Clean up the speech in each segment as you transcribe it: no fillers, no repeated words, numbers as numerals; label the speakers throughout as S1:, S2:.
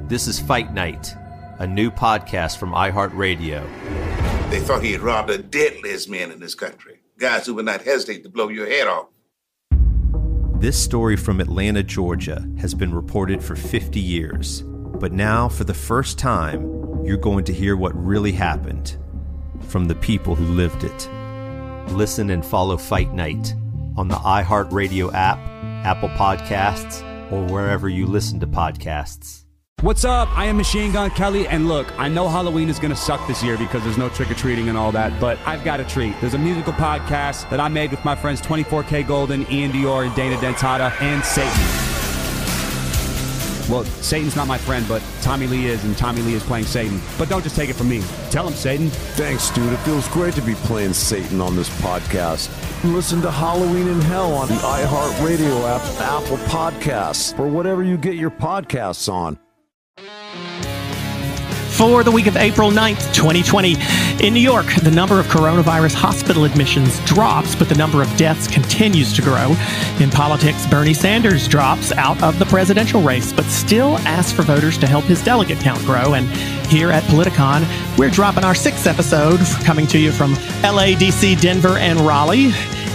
S1: This is Fight Night, a new podcast from iHeartRadio.
S2: They thought he had robbed the deadliest man in this country. Guys who would not hesitate to blow your head off.
S1: This story from Atlanta, Georgia, has been reported for 50 years. But now, for the first time, you're going to hear what really happened from the people who lived it. Listen and follow Fight Night on the iHeartRadio app, Apple Podcasts, or wherever you listen to podcasts.
S3: What's up? I am Machine Gun Kelly, and look, I know Halloween is going to suck this year because there's no trick-or-treating and all that, but I've got a treat. There's a musical podcast that I made with my friends 24K Golden, Ian Dior, and Dana Dentata, and Satan. Well, Satan's not my friend, but Tommy Lee is, and Tommy Lee is playing Satan. But don't just take it from me. Tell him, Satan.
S4: Thanks, dude. It feels great to be playing Satan on this podcast. Listen to Halloween in Hell on the iHeartRadio app, Apple Podcasts, or whatever you get your podcasts on.
S5: For the week of April 9th, 2020, in New York, the number of coronavirus hospital admissions drops, but the number of deaths continues to grow. In politics, Bernie Sanders drops out of the presidential race, but still asks for voters to help his delegate count grow. And here at Politicon, we're dropping our 6th episode, coming to you from LA, DC, Denver, and Raleigh.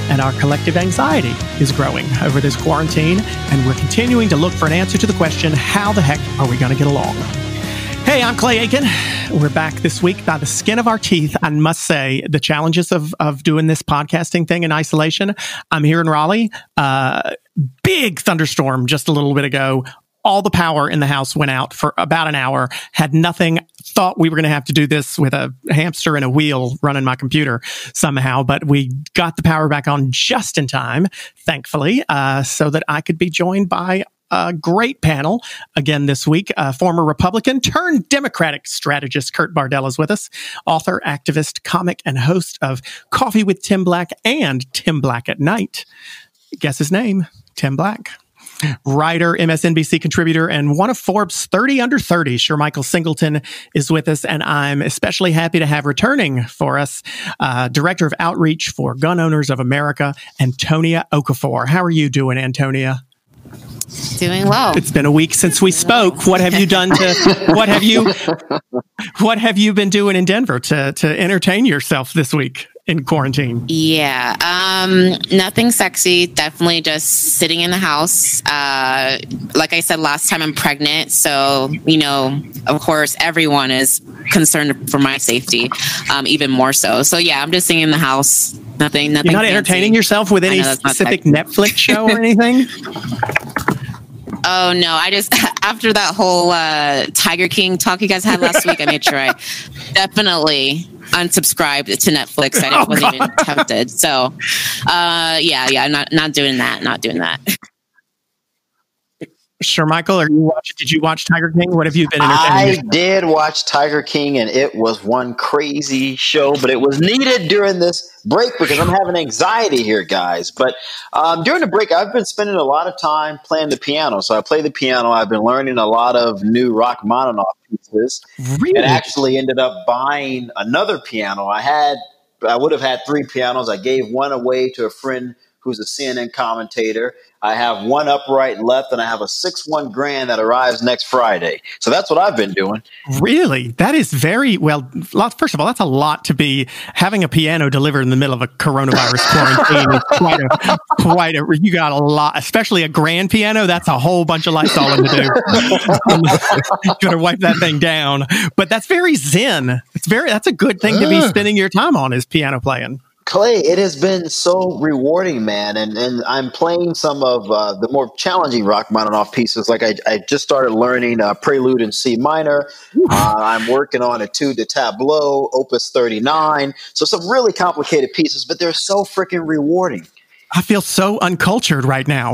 S5: And our collective anxiety is growing over this quarantine, and we're continuing to look for an answer to the question, how the heck are we going to get along? Hey, I'm Clay Aiken. We're back this week by the skin of our teeth. I must say, the challenges of doing this podcasting thing in isolation. I'm here in Raleigh. Big thunderstorm just a little bit ago. All the power in the house went out for about an hour. Had nothing. Thought we were going to have to do this with a hamster and a wheel running my computer somehow, but we got the power back on just in time, thankfully, so that I could be joined by a great panel again this week. Former Republican turned Democratic strategist Kurt Bardella is with us. Author, activist, comic, and host of Coffee with Tim Black and Tim Black at Night. Guess his name, Tim Black. Writer, MSNBC contributor, and one of Forbes 30 Under 30, Shermichael Singleton is with us, and I'm especially happy to have returning for us, Director of Outreach for Gun Owners of America, Antonia Okafor. How are you doing, Antonia?
S6: Doing well.
S5: It's been a week since we spoke. What have you done what have you been doing in Denver to entertain yourself this week in quarantine?
S6: Yeah. Nothing sexy. Definitely just sitting in the house. Like I said last time, I'm pregnant. So, of course, everyone is concerned for my safety, even more so. So, yeah, I'm just sitting in the house. Nothing. You're
S5: not entertaining yourself with any specific Netflix show or anything?
S6: Oh, no. I just, after that whole Tiger King talk you guys had last week, I made sure I definitely unsubscribed to Netflix. I wasn't even tempted. So, yeah, not doing that. Not doing that.
S5: Shermichael, did you watch Tiger King? What have you been entertaining?
S7: I did watch Tiger King, and it was one crazy show, but it was needed during this break because I'm having anxiety here, guys. But during the break, I've been spending a lot of time playing the piano. So I play the piano. I've been learning a lot of new Rachmaninoff pieces.
S5: Really?
S7: And actually ended up buying another piano. I would have had 3 pianos. I gave one away to a friend who's a CNN commentator. I have one upright left, and I have a 6-1 grand that arrives next Friday. So that's what I've been doing.
S5: Really? That is very well. First of all, that's a lot to be having a piano delivered in the middle of a coronavirus quarantine. You got a lot, especially a grand piano. That's a whole bunch of Lysol to do. Got to wipe that thing down. But that's very zen. That's a good thing to be spending your time on is piano playing.
S7: Clay, it has been so rewarding, man. And I'm playing some of the more challenging Rachmaninoff pieces. Like I just started learning Prelude in C minor. I'm working on Etude de Tableau, Opus 39. So some really complicated pieces, but they're so freaking rewarding.
S5: I feel so uncultured right now.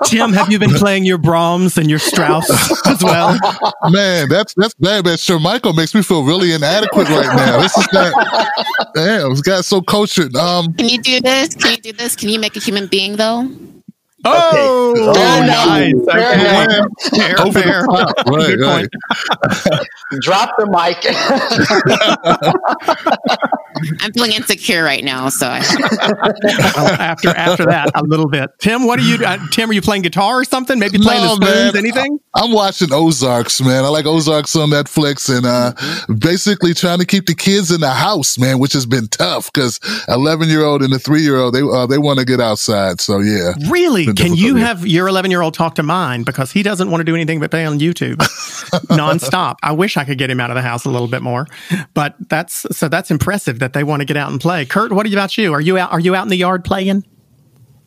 S5: Tim, have you been playing your Brahms and your Strauss as well?
S8: Man, that's bad. Man, Shermichael makes me feel really inadequate right now. This is that. Damn, this guy's so cultured.
S6: Can you do this? Can you make a human being though?
S5: Oh,
S7: Okay.
S5: nice. Okay.
S8: Over the top.
S5: Good
S8: Right.
S7: Drop the mic.
S6: I'm feeling insecure right now, so
S5: Well, after that, a little bit. Tim, what are you? Tim, are you playing guitar or something? Maybe playing the spoons?
S8: Man.
S5: Anything?
S8: I'm watching Ozarks, man. I like Ozarks on Netflix, and basically trying to keep the kids in the house, man, which has been tough because 11-year-old and the 3-year-old they want to get outside. So yeah,
S5: Really? Can you
S8: yeah.
S5: have your 11-year-old talk to mine because he doesn't want to do anything but play on YouTube nonstop? I wish I could get him out of the house a little bit more, but that's impressive that they want to get out and play. Kurt, what about you? Are you out in the yard playing?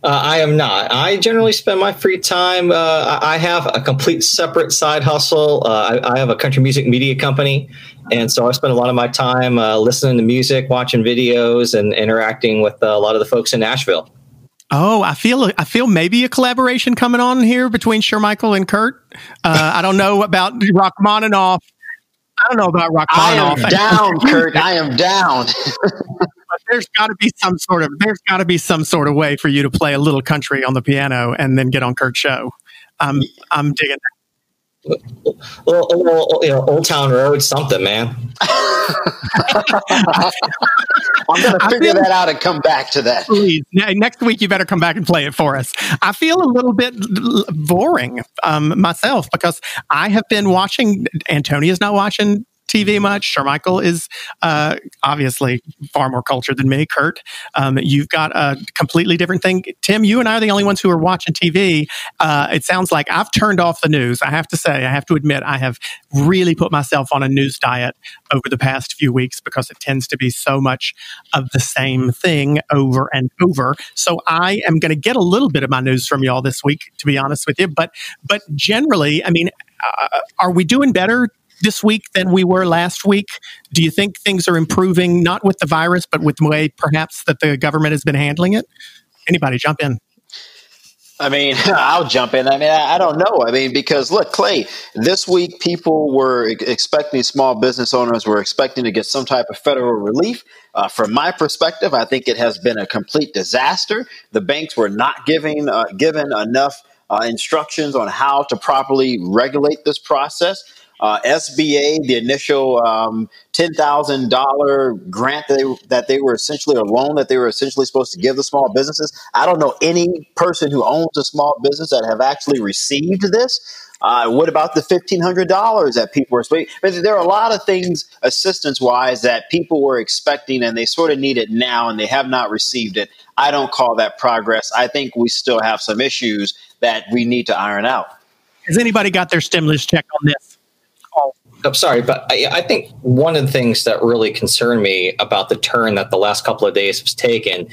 S9: I am not. I generally spend my free time. I have a complete separate side hustle. I have a country music media company. And so I spend a lot of my time listening to music, watching videos, and interacting with a lot of the folks in Nashville.
S5: Oh, I feel maybe a collaboration coming on here between Shermichael and Kurt. I don't know about Rachmaninoff. I don't know about Rachmaninoff.
S7: I am down, Kurt. I am down.
S5: But there's got to be some sort of way for you to play a little country on the piano and then get on Kurt's show. I'm digging that.
S9: Old Town Road, something, man.
S7: I'm going to figure that out and come back to that.
S5: Please, next week you better come back and play it for us. I feel a little bit boring myself because I have been watching. Antonia's not watching TV much. Shermichael is obviously far more cultured than me. Kurt, you've got a completely different thing. Tim, you and I are the only ones who are watching TV. It sounds like I've turned off the news. I have to admit, I have really put myself on a news diet over the past few weeks because it tends to be so much of the same thing over and over. So I am going to get a little bit of my news from y'all this week, to be honest with you. But generally, I mean, are we doing better this week than we were last week? Do you think things are improving, not with the virus, but with the way perhaps that the government has been handling it? Anybody jump in?
S7: I mean, I'll jump in. I mean, I don't know. I mean, because look, Clay, this week people were expecting, small business owners were expecting to get some type of federal relief. From my perspective, I think it has been a complete disaster. The banks were not given enough instructions on how to properly regulate this process. SBA, the initial $10,000 grant that they were essentially, a loan that they were essentially supposed to give the small businesses. I don't know any person who owns a small business that have actually received this. What about the $1,500 that people were expecting? There are a lot of things assistance-wise that people were expecting and they sort of need it now and they have not received it. I don't call that progress. I think we still have some issues that we need to iron out.
S5: Has anybody got their stimulus check on this?
S9: I'm sorry, but I think one of the things that really concerned me about the turn that the last couple of days has taken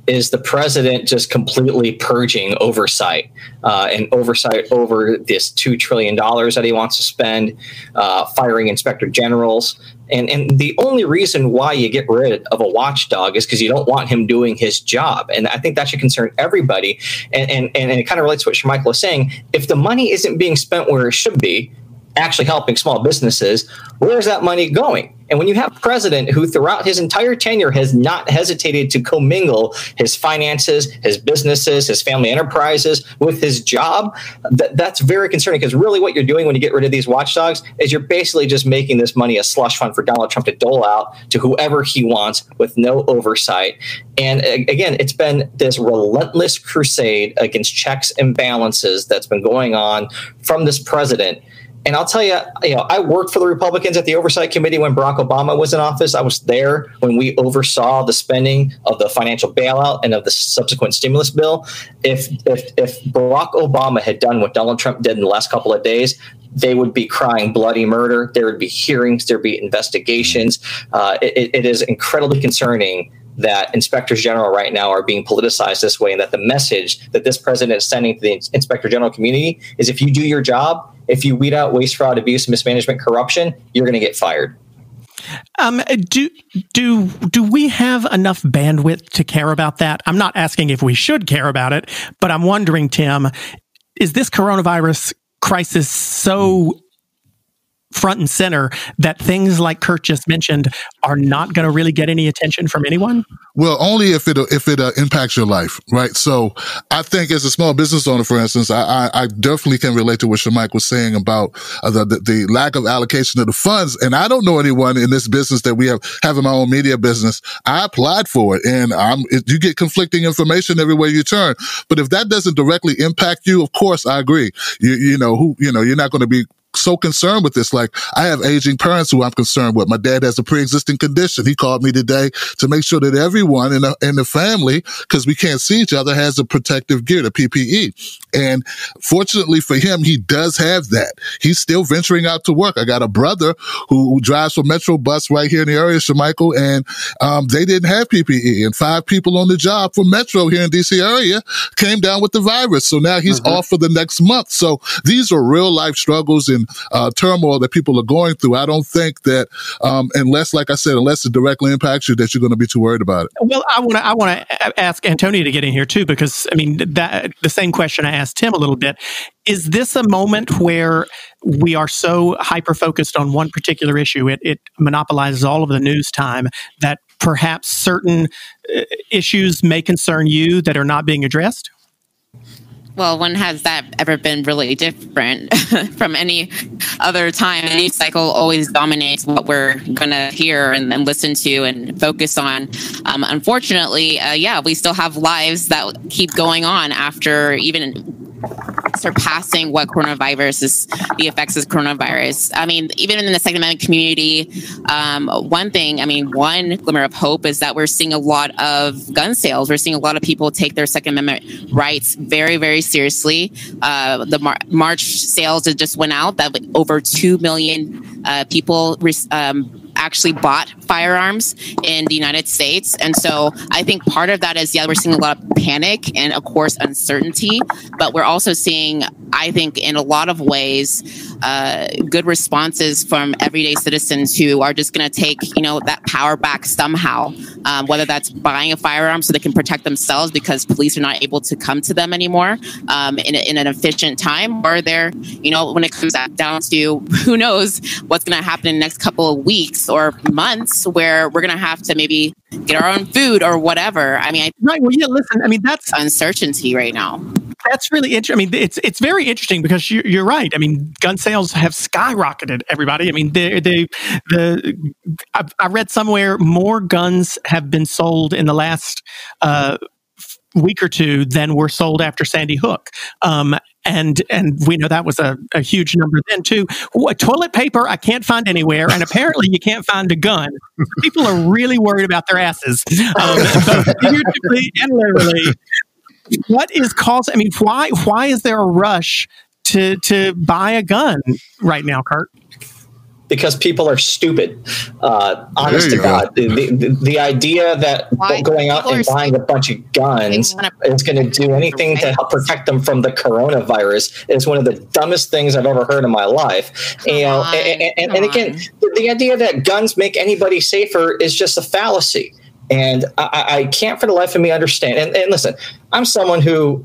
S9: is the president just completely purging oversight and oversight over this $2 trillion that he wants to spend, firing inspector generals. And the only reason why you get rid of a watchdog is because you don't want him doing his job. And I think that should concern everybody. And it kind of relates to what Shermichael was saying. If the money isn't being spent where it should be, actually helping small businesses, where's that money going? And when you have a president who throughout his entire tenure has not hesitated to commingle his finances, his businesses, his family enterprises with his job, that's very concerning, because really what you're doing when you get rid of these watchdogs is you're basically just making this money a slush fund for Donald Trump to dole out to whoever he wants with no oversight. And again, it's been this relentless crusade against checks and balances that's been going on from this president. And I'll tell you, I worked for the Republicans at the Oversight Committee when Barack Obama was in office. I was there when we oversaw the spending of the financial bailout and of the subsequent stimulus bill. If Barack Obama had done what Donald Trump did in the last couple of days, they would be crying bloody murder. There would be hearings. There would be investigations. It is incredibly concerning that inspectors general right now are being politicized this way, and that the message that this president is sending to the inspector general community is, if you do your job, if you weed out waste, fraud, abuse, mismanagement, corruption, you're going to get fired.
S5: Do we have enough bandwidth to care about that? I'm not asking if we should care about it, but I'm wondering, Tim, is this coronavirus crisis so front and center that things like Kurt just mentioned are not going to really get any attention from anyone?
S8: Well, only if it impacts your life, right? So I think as a small business owner, for instance, I definitely can relate to what Shermichael was saying about the lack of allocation of the funds. And I don't know anyone in this business that we have in my own media business. I applied for it, and you get conflicting information everywhere you turn. But if that doesn't directly impact you, of course, I agree. You're not going to be so concerned with this. Like, I have aging parents who I'm concerned with. My dad has a pre-existing condition. He called me today to make sure that everyone in the family, because we can't see each other, has a protective gear, the PPE. And fortunately for him, he does have that. He's still venturing out to work. I got a brother who drives for Metro Bus right here in the area, Shermichael, and they didn't have PPE. And 5 people on the job for Metro here in DC area came down with the virus. So now he's off for the next month. So these are real life struggles and turmoil that people are going through. I don't think that unless it directly impacts you, that you're going to be too worried about it.
S5: Well, I want to ask Antonia to get in here too, because I mean, that the same question I asked him a little bit. Is this a moment where we are so hyper focused on one particular issue, it monopolizes all of the news time, that perhaps certain issues may concern you that are not being addressed?
S6: Well, when has that ever been really different from any other time? The news cycle always dominates what we're going to hear and listen to and focus on. Unfortunately, we still have lives that keep going on after even surpassing what the effects of coronavirus. I mean, even in the Second Amendment community, one glimmer of hope is that we're seeing a lot of gun sales. We're seeing a lot of people take their Second Amendment rights very, very seriously. The March sales that just went out, that over 2 million people actually bought firearms in the United States. And so I think part of that is, we're seeing a lot of panic and, of course, uncertainty. But we're also seeing, I think, in a lot of ways, good responses from everyday citizens who are just going to take, that power back somehow, whether that's buying a firearm so they can protect themselves because police are not able to come to them anymore in an efficient time, or they're, when it comes down to who knows what's going to happen in the next couple of weeks or months, where we're going to have to maybe get our own food or whatever. I mean, that's uncertainty right now.
S5: That's really interesting. I mean, it's very interesting because you're right. I mean, gun sales have skyrocketed, everybody. I mean, I read somewhere more guns have been sold in the last week or two than were sold after Sandy Hook. And we know that was a huge number then too. Toilet paper I can't find anywhere, and apparently you can't find a gun. People are really worried about their asses, both figuratively and literally. What is causing? I mean, why is there a rush to buy a gun right now, Kurt?
S9: Because people are stupid. Honest to God, the idea that going out and buying a bunch of guns is going to do anything to help protect them from the coronavirus is one of the dumbest things I've ever heard in my life. And again, the idea that guns make anybody safer is just a fallacy. And I can't for the life of me understand. And listen, I'm someone who,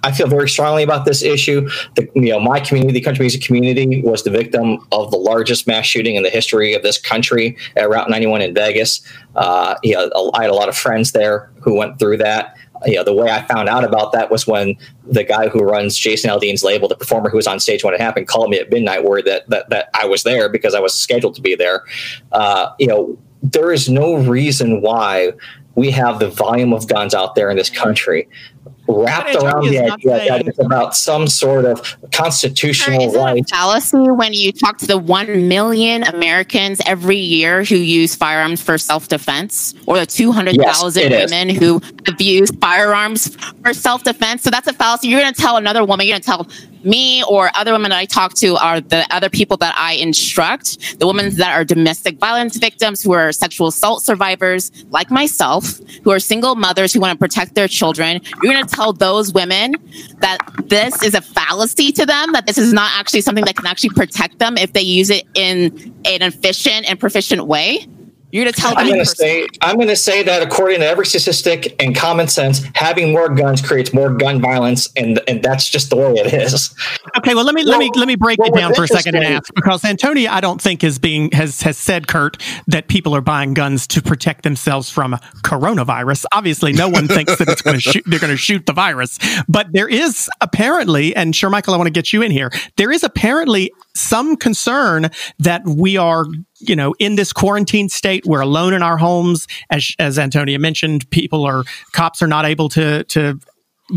S9: I feel very strongly about this issue. My community, the country music community, was the victim of the largest mass shooting in the history of this country at Route 91 in Vegas. I had a lot of friends there who went through that. The way I found out about that was when the guy who runs Jason Aldean's label, the performer who was on stage when it happened, called me at midnight word that I was there because I was scheduled to be there. There is no reason why we have the volume of guns out there in this country wrapped around the idea that it's about some sort of constitutional right.
S6: Isn't it a fallacy when you talk to the 1 million Americans every year who use firearms for self-defense, or the 200,000 women who have used firearms for self-defense? So that's a fallacy. You're going to tell another woman, you're going to tell me or other women that I talk to are the other people that I instruct, the women that are domestic violence victims, who are sexual assault survivors like myself, who are single mothers who want to protect their children. You're going to tell those women that this is a fallacy to them, that this is not actually something that can actually protect them if they use it in an efficient and proficient way? You're going to tell
S9: I'm going to say that according to every statistic and common sense, having more guns creates more gun violence, and that's just the way it is.
S5: Okay, well let me break it down for a second and ask, because Antonia, I don't think has said, Kurt, that people are buying guns to protect themselves from coronavirus. Obviously, no one thinks that they're going to shoot the virus, but there is apparently, and Shermichael, I want to get you in here. There is apparently some concern that we are, in this quarantine state, we're alone in our homes. As Antonia mentioned, cops are not able to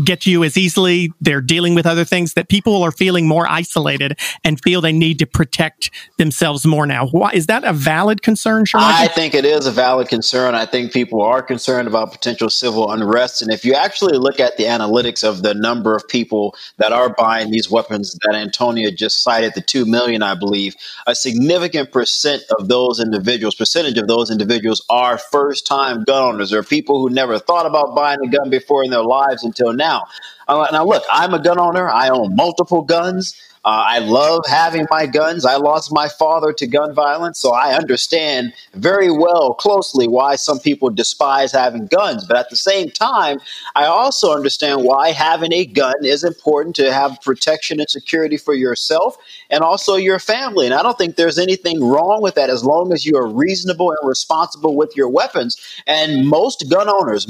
S5: get to you as easily. They're dealing with other things, that people are feeling more isolated and feel they need to protect themselves more now. Why is that a valid concern, Shermichael?
S7: I think it is a valid concern. I think people are concerned about potential civil unrest. And if you actually look at the analytics of the number of people that are buying these weapons that Antonia just cited, the 2 million, I believe, a significant percentage of those individuals are first-time gun owners, or people who never thought about buying a gun before in their lives until now. Now, look, I'm a gun owner. I own multiple guns. I love having my guns. I lost my father to gun violence, so I understand very well closely why some people despise having guns. But at the same time, I also understand why having a gun is important, to have protection and security for yourself and also your family. And I don't think there's anything wrong with that, as long as you are reasonable and responsible with your weapons. And most gun owners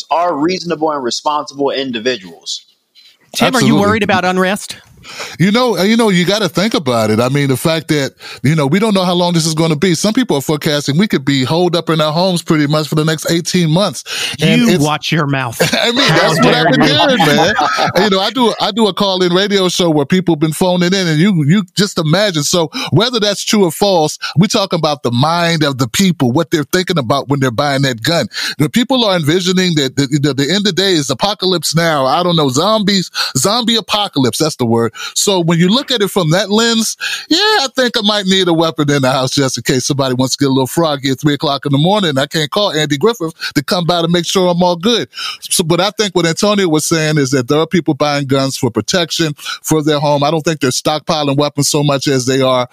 S7: are reasonable and responsible individuals.
S5: Tim,
S8: Absolutely.
S5: Are you worried about unrest?
S8: You got to think about it. I mean, the fact that, we don't know how long this is going to be. Some people are forecasting we could be holed up in our homes pretty much for the next 18 months.
S5: You watch your mouth.
S8: I mean, that's what I've been hearing, man. I do a call-in radio show where people have been phoning in, and you just imagine. So whether that's true or false, we're talking about the mind of the people, what they're thinking about when they're buying that gun. The people are envisioning that the end of the day is apocalypse now. I don't know, zombie apocalypse. That's the word. So when you look at it from that lens, I think I might need a weapon in the house just in case somebody wants to get a little froggy at 3:00 in the morning. I can't call Andy Griffith to come by to make sure I'm all good. So, but I think what Antonia was saying is that there are people buying guns for protection for their home. I don't think they're stockpiling weapons so much as they are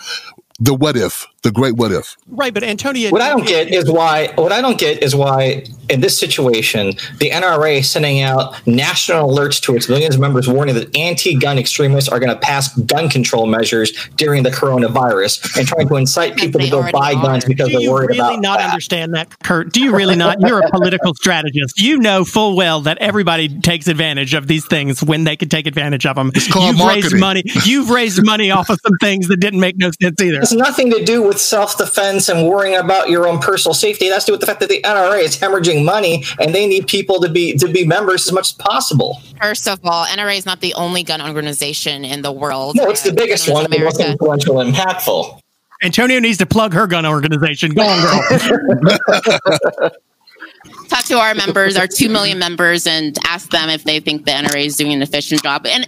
S8: the great what if.
S5: Right, but Antonia,
S9: what I don't get is why in this situation the NRA is sending out national alerts to its millions of members, warning that anti-gun extremists are going to pass gun control measures during the coronavirus and trying to incite people to go buy guns because they're worried about. Do you really not
S5: understand that, Kurt? Do you really not? You're a political strategist. You know full well that everybody takes advantage of these things when they can take advantage of them.
S8: It's called marketing.
S5: You've raised money off of some things that didn't make no sense either.
S9: It's nothing to do with self-defense and worrying about your own personal safety. It has to do with the fact that the NRA is hemorrhaging money and they need people to be members as much as possible.
S6: First of all, NRA is not the only gun organization in the world.
S9: No, it's the biggest one, the most influential and impactful.
S5: Antonia needs to plug her gun organization. Go on, girl.
S6: Talk to our members, our 2 million members, and ask them if they think the NRA is doing an efficient job. And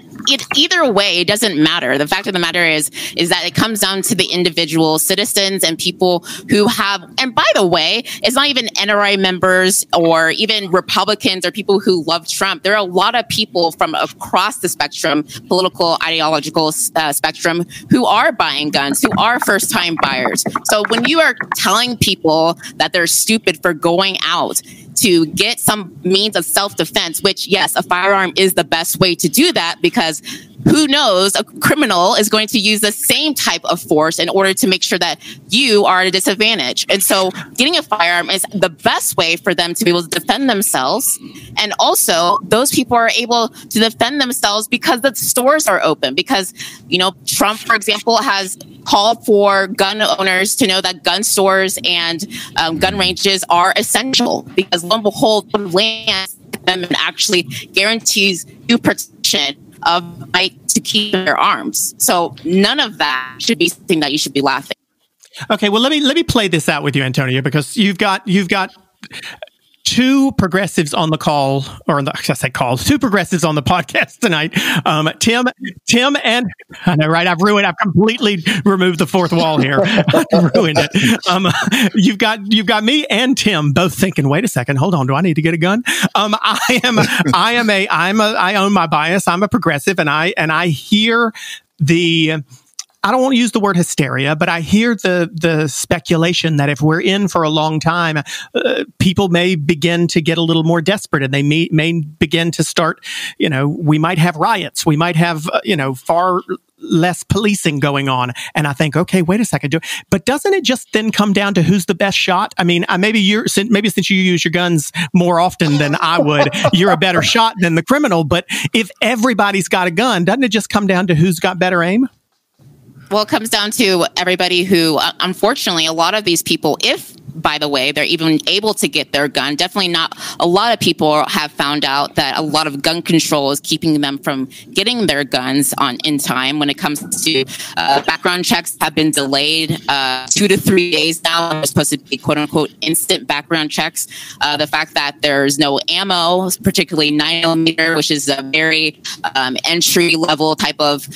S6: either way, it doesn't matter. The fact of the matter is that it comes down to the individual citizens and people who have, and by the way, it's not even NRA members or even Republicans or people who love Trump. There are a lot of people from across the spectrum, political, ideological spectrum, who are buying guns, who are first-time buyers. So when you are telling people that they're stupid for going out to get some means of self-defense, which, yes, a firearm is the best way to do that, because who knows, a criminal is going to use the same type of force in order to make sure that you are at a disadvantage. And so getting a firearm is the best way for them to be able to defend themselves. And also, those people are able to defend themselves because the stores are open. Because, Trump, for example, has called for gun owners to know that gun stores and gun ranges are essential, because lo and behold, land them and actually guarantees you protection of right to keep their arms. So none of that should be something that you should be laughing.
S5: Okay, well let me play this out with you, Antonia, because you've got two progressives on the call, two progressives on the podcast tonight. Tim, and I know, right? I've completely removed the fourth wall here. I've ruined it. You've got me and Tim both thinking, wait a second, hold on, do I need to get a gun? I own my bias. I'm a progressive, and I hear I don't want to use the word hysteria, but I hear the speculation that if we're in for a long time, people may begin to get a little more desperate, and they may begin to start, we might have riots. We might have, far less policing going on. And I think, okay, wait a second. But doesn't it just then come down to who's the best shot? I mean, maybe since you use your guns more often than I would, you're a better shot than the criminal. But if everybody's got a gun, doesn't it just come down to who's got better aim?
S6: Well, it comes down to everybody who, unfortunately, a lot of these people, if, by the way, they're even able to get their gun, definitely not a lot of people have found out that a lot of gun control is keeping them from getting their guns in time. When it comes to background checks have been delayed 2 to 3 days now. They're supposed to be quote unquote instant background checks. The fact that there's no ammo, particularly 9mm, which is a very entry level type of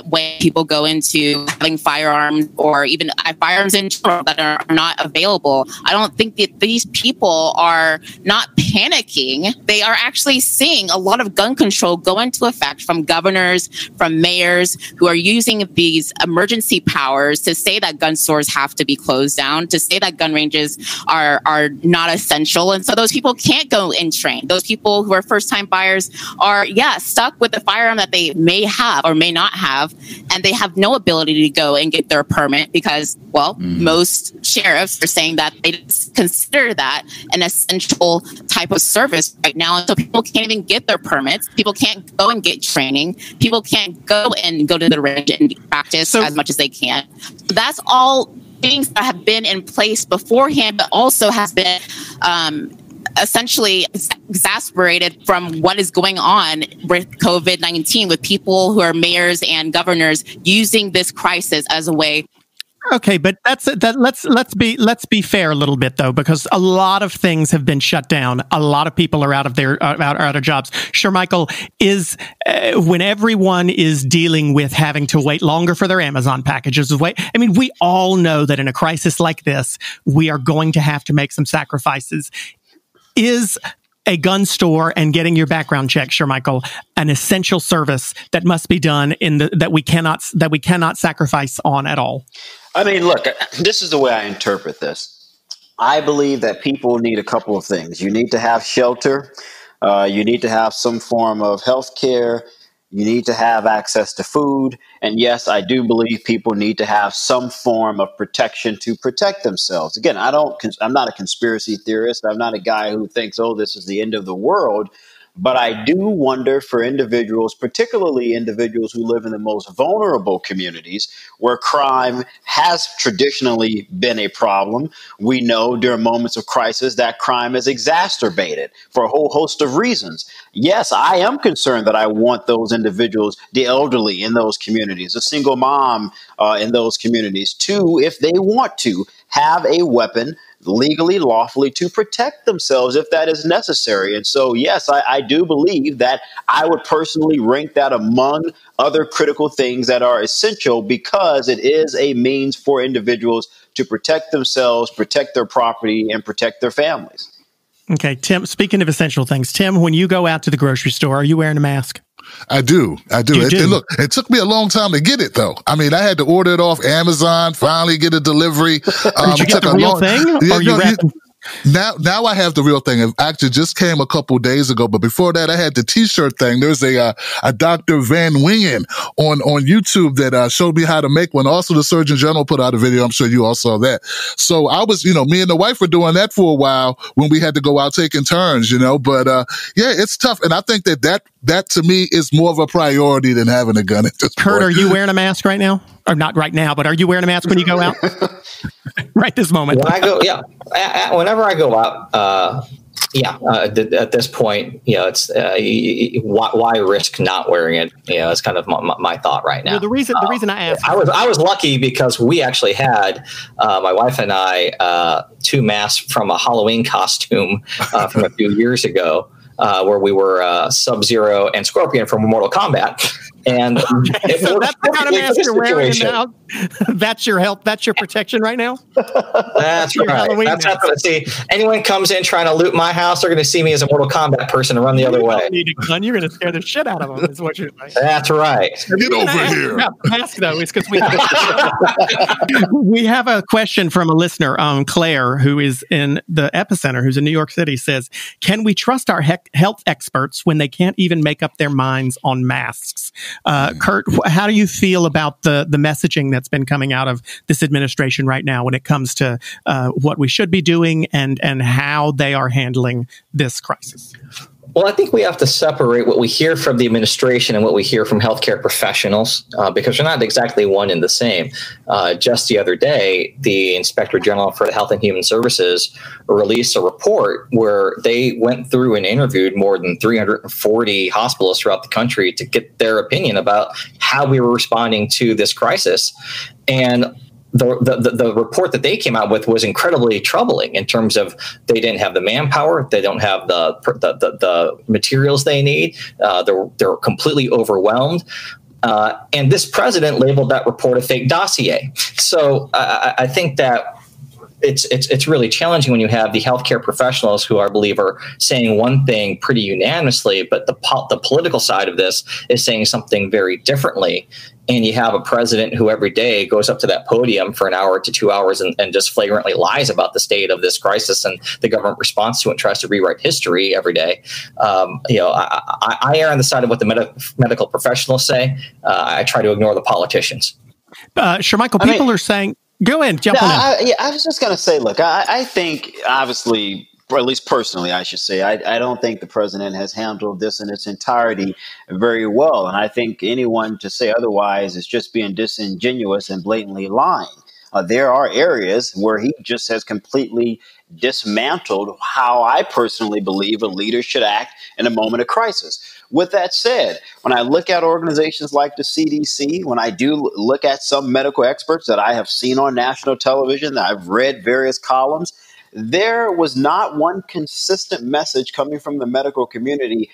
S6: way people go into having firearms, or even firearms in general that are not available. I don't think that these people are not panicking. They are actually seeing a lot of gun control go into effect from governors, from mayors who are using these emergency powers to say that gun stores have to be closed down, to say that gun ranges are not essential. And so those people can't go and train. Those people who are first-time buyers are, stuck with the firearm that they may have or may not have, and they have no ability to go and get their permit because, most sheriffs are saying that they consider that an essential type of service right now. And so people can't even get their permits. People can't go and get training. People can't go to the range and practice as much as they can. So that's all things that have been in place beforehand, but also has been essentially exasperated from what is going on with COVID-19, with people who are mayors and governors using this crisis as a way.
S5: Okay, but let's be fair a little bit though, because a lot of things have been shut down. A lot of people are out of jobs. Shermichael, is when everyone is dealing with having to wait longer for their Amazon packages. We all know that in a crisis like this, we are going to have to make some sacrifices. Is a gun store and getting your background check, Shermichael, an essential service that must be done that we cannot sacrifice on at all?
S7: I mean, look, this is the way I interpret this. I believe that people need a couple of things. You need to have shelter. You need to have some form of health care. You need to have access to food. And yes, I do believe people need to have some form of protection to protect themselves. Again, I'm not a conspiracy theorist. I'm not a guy who thinks, this is the end of the world. But I do wonder for individuals, particularly individuals who live in the most vulnerable communities where crime has traditionally been a problem. We know during moments of crisis that crime is exacerbated for a whole host of reasons. Yes, I am concerned that I want those individuals, the elderly in those communities, a single mom in those communities, to, if they want to, have a weapon legally, lawfully to protect themselves if that is necessary. And so, yes, I do believe that I would personally rank that among other critical things that are essential because it is a means for individuals to protect themselves, protect their property, and protect their families.
S5: Okay, Tim, speaking of essential things, Tim, when you go out to the grocery store, are you wearing a mask?
S8: I do. Look, it took me a long time to get it, though. I mean, I had to order it off Amazon, finally get a delivery.
S5: Did you get the real thing?
S8: Now I have the real thing. It actually just came a couple days ago, but before that, I had the T-shirt thing. There's a Dr. Van Wingen on YouTube that showed me how to make one. Also, the Surgeon General put out a video. I'm sure you all saw that. So I was, me and the wife were doing that for a while when we had to go out taking turns, But it's tough, and I think that to me is more of a priority than having a gun at this point.
S5: Kurt, are you wearing a mask right now? Or not right now, but are you wearing a mask when you go out? Right this moment.
S9: When I go, whenever I go out, at this point, it's why risk not wearing it? It's kind of my thought right now.
S5: Well, the reason I asked,
S9: I was lucky because we actually had my wife and I 2 masks from a Halloween costume from a few years ago. Where we were Sub-Zero and Scorpion from Mortal Kombat. And
S5: okay, so that's the kind of mask you're wearing now. That's your help. That's your protection right now.
S9: That's right.
S5: Halloween
S9: That's not going to see anyone comes in trying to loot my house. They're going to see me as a Mortal Kombat person and run the other way.
S5: You need a gun. You're going to scare the shit out of them. Is what you're like.
S9: That's right.
S8: Get over here.
S5: Mask though is because we have a question from a listener, Claire, who is in the epicenter, who's in New York City, says, "Can we trust our health experts when they can't even make up their minds on masks?" Kurt, how do you feel about the messaging that's been coming out of this administration right now when it comes to what we should be doing and how they are handling this crisis?
S9: Well, I think we have to separate what we hear from the administration and what we hear from healthcare professionals because they're not exactly one and the same. Just the other day, the Inspector General for the Health and Human Services released a report where they went through and interviewed more than 340 hospitals throughout the country to get their opinion about how we were responding to this crisis. And the report that they came out with was incredibly troubling in terms of they didn't have the manpower, they don't have the materials they need, they're completely overwhelmed. And this president labeled that report a fake dossier. So I think that it's really challenging when you have the healthcare professionals who I believe are saying one thing pretty unanimously, but the political side of this is saying something very differently. And you have a president who every day goes up to that podium for an hour to 2 hours and just flagrantly lies about the state of this crisis and the government response to it and tries to rewrite history every day. I err on the side of what the medical professionals say. I try to ignore the politicians.
S5: Shermichael, people are saying, go ahead, jump on in.
S7: I was just going to say, look, I think obviously, or at least personally, I should say, I don't think the president has handled this in its entirety very well. And I think anyone to say otherwise is just being disingenuous and blatantly lying. There are areas where he just has completely dismantled how I personally believe a leader should act in a moment of crisis. With that said, when I look at organizations like the CDC, when I do look at some medical experts that I have seen on national television, that I've read various columns, there was not one consistent message coming from the medical community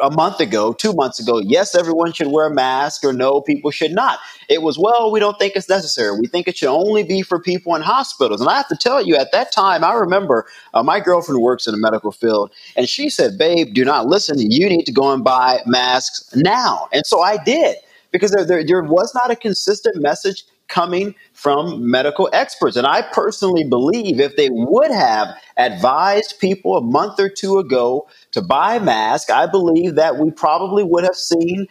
S7: a month ago, 2 months ago. Yes, everyone should wear a mask, or no, people should not. It was, well, we don't think it's necessary. We think it should only be for people in hospitals. And I have to tell you, at that time, I remember my girlfriend works in the medical field, and she said, babe, do not listen. You need to go and buy masks now. And so I did, because there was not a consistent message coming from medical experts. And I personally believe if they would have advised people a month or two ago to buy masks, I believe that we probably would have seen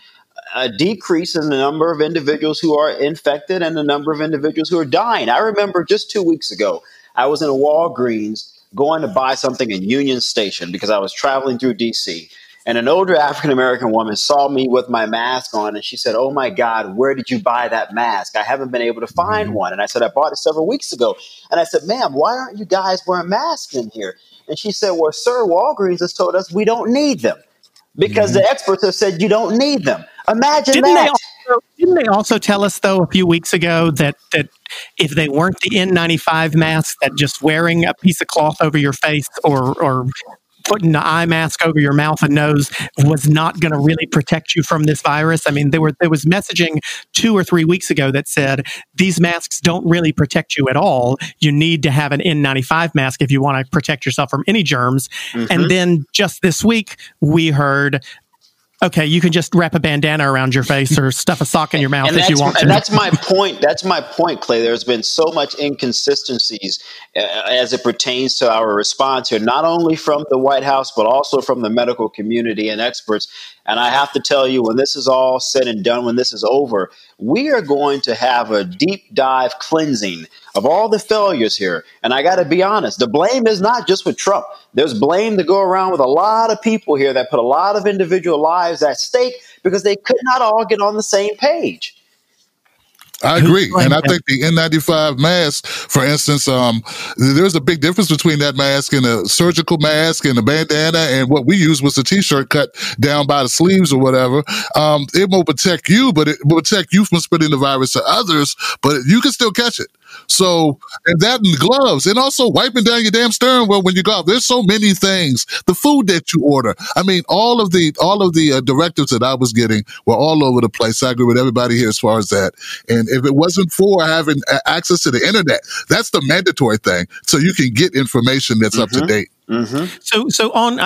S7: a decrease in the number of individuals who are infected and the number of individuals who are dying. I remember just 2 weeks ago, I was in a Walgreens going to buy something in Union Station because I was traveling through D.C., and an older African-American woman saw me with my mask on, and she said, oh, my God, where did you buy that mask? I haven't been able to find one. And I said, I bought it several weeks ago. And I said, ma'am, why aren't you guys wearing masks in here? And she said, well, sir, Walgreens has told us we don't need them because the experts have said you don't need them. Imagine that.
S5: Didn't they also tell us, though, a few weeks ago that if they weren't the N95 masks, that just wearing a piece of cloth over your face or putting an eye mask over your mouth and nose was not going to really protect you from this virus? I mean, there was messaging 2 or 3 weeks ago that said these masks don't really protect you at all. You need to have an N95 mask if you want to protect yourself from any germs. And then just this week, we heard, okay, you can just wrap a bandana around your face or stuff a sock in your mouth if you want to.
S7: And that's my point. That's my point, Clay. There's been so much inconsistencies as it pertains to our response here, not only from the White House, but also from the medical community and experts. And I have to tell you, when this is all said and done, when this is over, we are going to have a deep dive cleansing of all the failures here. And I got to be honest, the blame is not just with Trump. There's blame to go around with a lot of people here that put a lot of individual lives at stake because they could not all get on the same page.
S8: I agree. And I think the N95 mask, for instance, there's a big difference between that mask and a surgical mask and a bandana, and what we used was a T-shirt cut down by the sleeves or whatever. It will protect you, but it will protect you from spreading the virus to others, but you can still catch it. So, and that and gloves, and also wiping down your damn steering wheel when you go out. There's so many things. The food that you order. I mean, all of the directives that I was getting were all over the place. I agree with everybody here as far as that. And if it wasn't for having access to the internet, that's the mandatory thing. So you can get information that's up to date.
S5: Mm-hmm. So on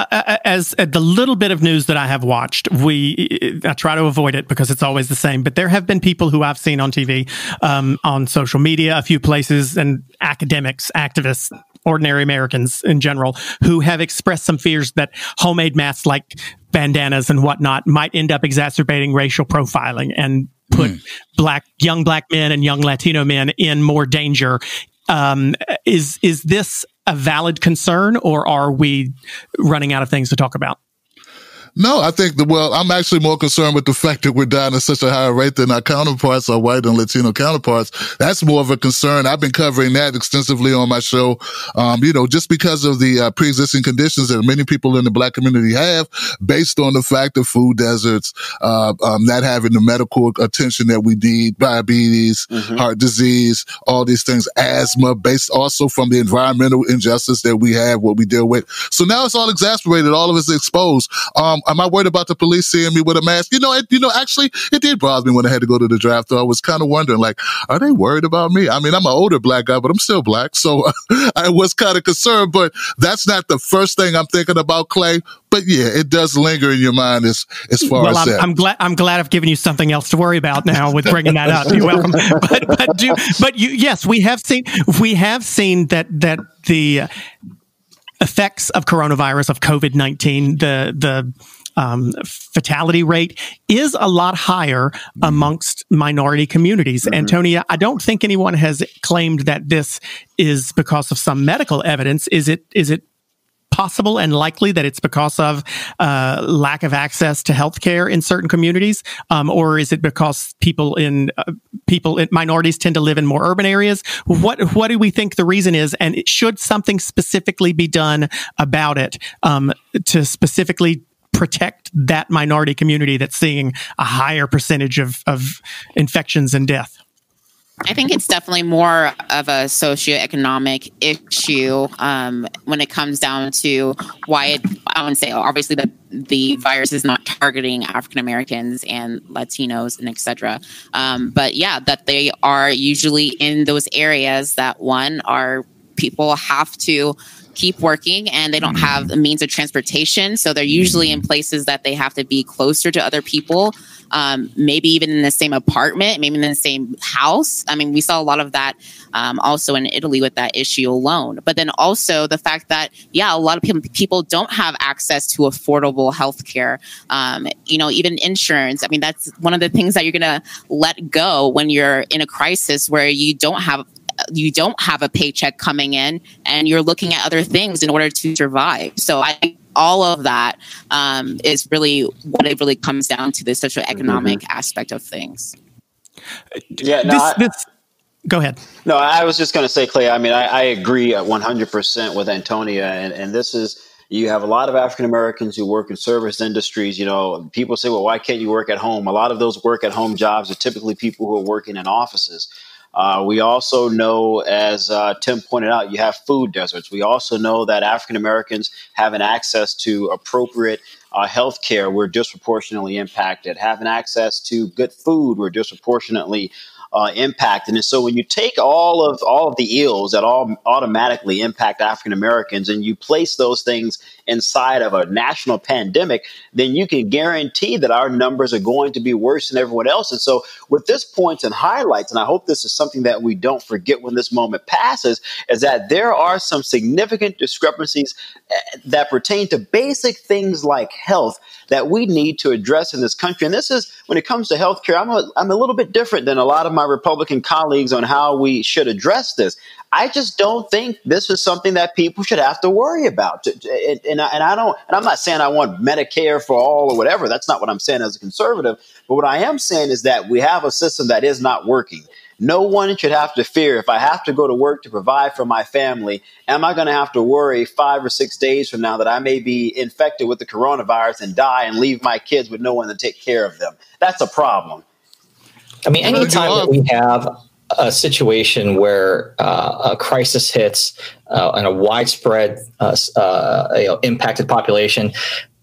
S5: as the little bit of news that I have watched, I try to avoid it because it's always the same. But there have been people who I've seen on TV, on social media, a few places, and academics, activists, ordinary Americans in general, who have expressed some fears that homemade masks like bandanas and whatnot might end up exacerbating racial profiling and put young black men and young Latino men in more danger. Is this a valid concern, or are we running out of things to talk about?
S8: No, I think I'm actually more concerned with the fact that we're dying at such a higher rate than our counterparts, our white and Latino counterparts. That's more of a concern. I've been covering that extensively on my show. Just because of the pre-existing conditions that many people in the black community have, based on the fact of food deserts, not having the medical attention that we need, diabetes, heart disease, all these things, asthma, based also from the environmental injustice that we have, what we deal with. So now it's all exacerbated. All of it's exposed. Am I worried about the police seeing me with a mask? Actually, it did bother me when I had to go to the draft. I was kind of wondering, like, are they worried about me? I mean, I'm an older black guy, but I'm still black. So I was kind of concerned, but that's not the first thing I'm thinking about, Clay. But yeah, it does linger in your mind as far as that.
S5: I'm glad I've given you something else to worry about now with bringing that up. You're welcome. Yes, we have seen that the effects of coronavirus, of COVID-19, the fatality rate is a lot higher amongst minority communities. Antonia, I don't think anyone has claimed that this is because of some medical evidence. Is it possible and likely that it's because of lack of access to healthcare in certain communities, or is it because minorities tend to live in more urban areas? What do we think the reason is, and should something specifically be done about it to specifically protect that minority community that's seeing a higher percentage of infections and death?
S6: I think it's definitely more of a socioeconomic issue when it comes down to why I wouldn't say obviously that the virus is not targeting African Americans and Latinos and et cetera. But yeah, that they are usually in those areas that people have to keep working and they don't have the means of transportation. So they're usually in places that they have to be closer to other people, maybe even in the same apartment, maybe in the same house. I mean, we saw a lot of that also in Italy with that issue alone. But then also the fact that, a lot of people don't have access to affordable healthcare, even insurance. I mean, that's one of the things that you're going to let go when you're in a crisis where you don't have a paycheck coming in and you're looking at other things in order to survive. So I think all of that is really what it really comes down to, the socioeconomic aspect of things.
S5: Go ahead.
S7: No, I was just going to say, Clay, I mean, I agree 100% with Antonia. And this is, you have a lot of African Americans who work in service industries. People say, well, why can't you work at home? A lot of those work at home jobs are typically people who are working in offices. We also know, as Tim pointed out, you have food deserts. We also know that African Americans having access to appropriate health care, we're disproportionately impacted. Having access to good food, we're disproportionately impacted. And so when you take all of the ills that all automatically impact African Americans and you place those things inside of a national pandemic, then you can guarantee that our numbers are going to be worse than everyone else. And so what this points and highlights, and I hope this is something that we don't forget when this moment passes, is that there are some significant discrepancies that pertain to basic things like health that we need to address in this country. And this is, when it comes to healthcare, I'm a little bit different than a lot of my Republican colleagues on how we should address this. I just don't think this is something that people should have to worry about. And I'm not saying I want Medicare for all or whatever. That's not what I'm saying as a conservative. But what I am saying is that we have a system that is not working. No one should have to fear, if I have to go to work to provide for my family, am I going to have to worry 5 or 6 days from now that I may be infected with the coronavirus and die and leave my kids with no one to take care of them? That's a problem.
S9: I mean, anytime that we have a situation where a crisis hits and a widespread impacted population,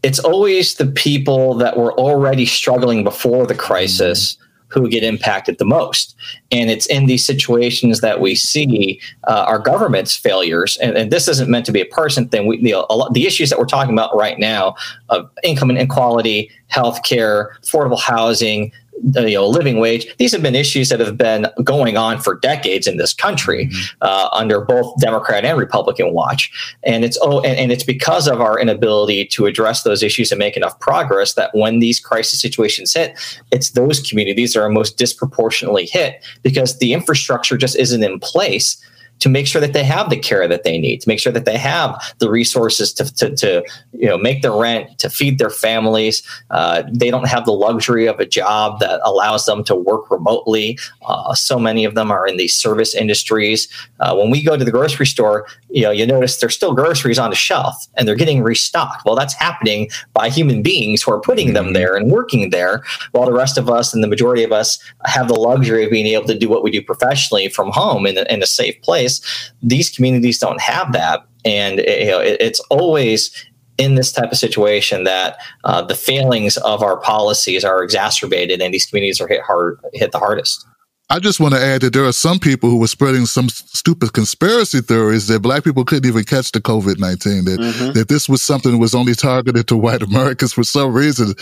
S9: it's always the people that were already struggling before the crisis who get impacted the most. And it's in these situations that we see our government's failures. And this isn't meant to be a partisan thing. The issues that we're talking about right now of income inequality, healthcare, affordable housing, living wage. These have been issues that have been going on for decades in this country under both Democrat and Republican watch. And it's because of our inability to address those issues and make enough progress that when these crisis situations hit, it's those communities that are most disproportionately hit because the infrastructure just isn't in place to make sure that they have the care that they need, to make sure that they have the resources to make their rent, to feed their families. They don't have the luxury of a job that allows them to work remotely. So many of them are in these service industries. When we go to the grocery store, you notice there's still groceries on the shelf and they're getting restocked. Well, that's happening by human beings who are putting them there and working there, while the rest of us and the majority of us have the luxury of being able to do what we do professionally from home in a safe place. These communities don't have that. And it's always in this type of situation that the failings of our policies are exacerbated and these communities are hit the hardest.
S8: I just want to add that there are some people who were spreading some stupid conspiracy theories that Black people couldn't even catch the COVID-19, that this was something that was only targeted to white Americans for some reason.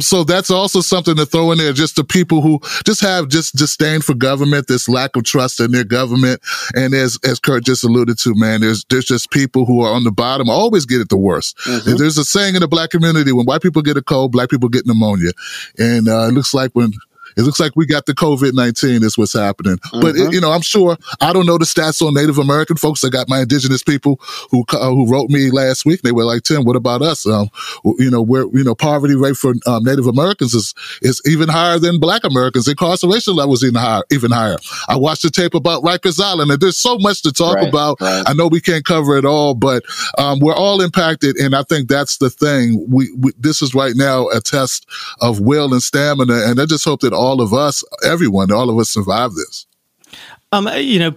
S8: So that's also something to throw in there, just the people who just have disdain for government, this lack of trust in their government. And as Kurt just alluded to, man, there's just people who are on the bottom always get it the worst. There's a saying in the Black community, when white people get a cold, Black people get pneumonia. And it looks like we got the COVID-19 is what's happening. But, I'm sure, I don't know the stats on Native American folks. I got my indigenous people who wrote me last week. They were like, Tim, what about us? Poverty rate for Native Americans is even higher than Black Americans. Incarceration levels even higher. I watched the tape about Rikers Island, and there's so much to talk about. Right. I know we can't cover it all, but we're all impacted, and I think that's the thing. This is right now a test of will and stamina, and I just hope that all of us survive this.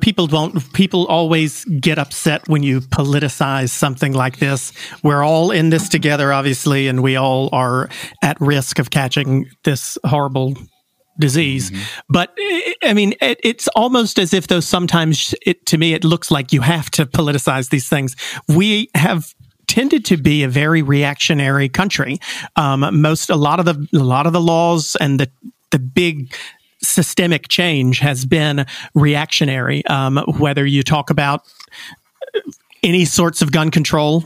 S8: People
S5: always get upset when you politicize something like this. We're all in this together, obviously, and we all are at risk of catching this horrible disease. But it's almost as if, though, sometimes to me, it looks like you have to politicize these things. We have tended to be a very reactionary country. A lot of the laws and the big systemic change has been reactionary. Whether you talk about any sorts of gun control,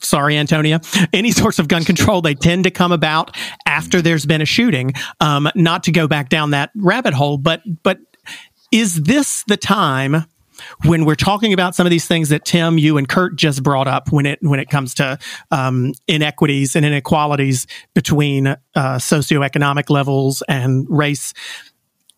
S5: sorry, Antonia, any sorts of gun control, they tend to come about after there's been a shooting. Not to go back down that rabbit hole, but is this the time when we're talking about some of these things that Tim, you and Kurt just brought up, when it comes to inequities and inequalities between socioeconomic levels and race,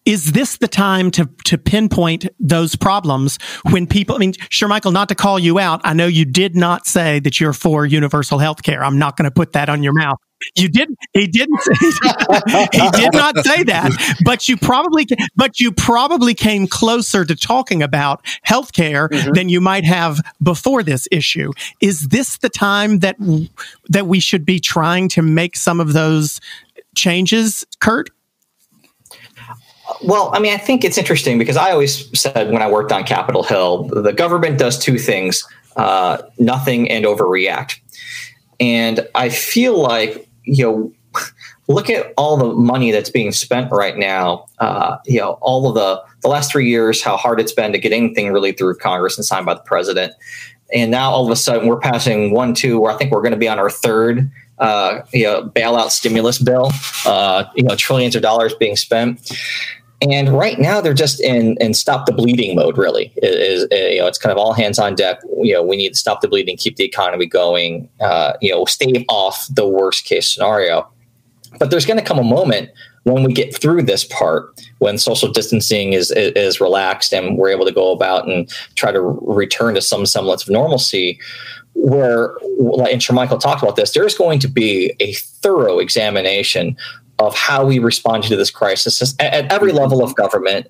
S5: is this the time to pinpoint those problems when people, Shermichael, not to call you out, I know you did not say that you're for universal health care. I'm not going to put that on your mouth. He didn't he did not say that, but you probably came closer to talking about healthcare than you might have before this issue. Is this the time that we should be trying to make some of those changes, Kurt?
S9: Well, I think it's interesting because I always said when I worked on Capitol Hill, the government does two things, nothing and overreact. And I feel like, look at all the money that's being spent right now. All of the last 3 years, how hard it's been to get anything really through Congress and signed by the president. And now all of a sudden we're passing 1, 2, where I think we're going to be on our third bailout stimulus bill, trillions of dollars being spent. And right now they're just in stop the bleeding mode, really. It's kind of all hands on deck. We need to stop the bleeding, keep the economy going, stave off the worst case scenario. But there's going to come a moment when we get through this part, when social distancing is relaxed and we're able to go about and try to return to some semblance of normalcy, where, and Shermichael talked about this, there's going to be a thorough examination of how we respond to this crisis at every level of government,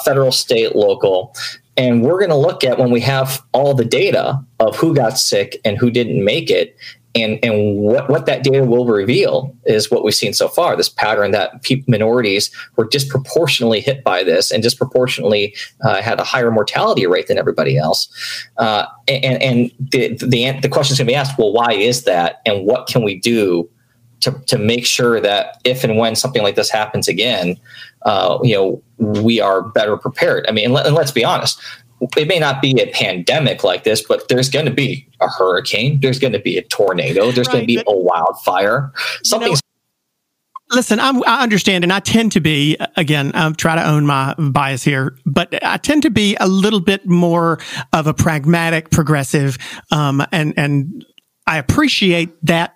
S9: federal, state, local. And we're going to look at, when we have all the data of who got sick and who didn't make it, and what that data will reveal is what we've seen so far, this pattern that minorities were disproportionately hit by this and disproportionately had a higher mortality rate than everybody else. And the question is going to be asked, well, why is that? And what can we do to make sure that if and when something like this happens again, we are better prepared? I mean, and let's be honest, it may not be a pandemic like this, but there's going to be a hurricane. There's going to be a tornado. There's going to be a wildfire. Something's.
S5: Listen, I understand, and I tend to be, again, I'm trying to own my bias here, but I tend to be a little bit more of a pragmatic progressive, and I appreciate that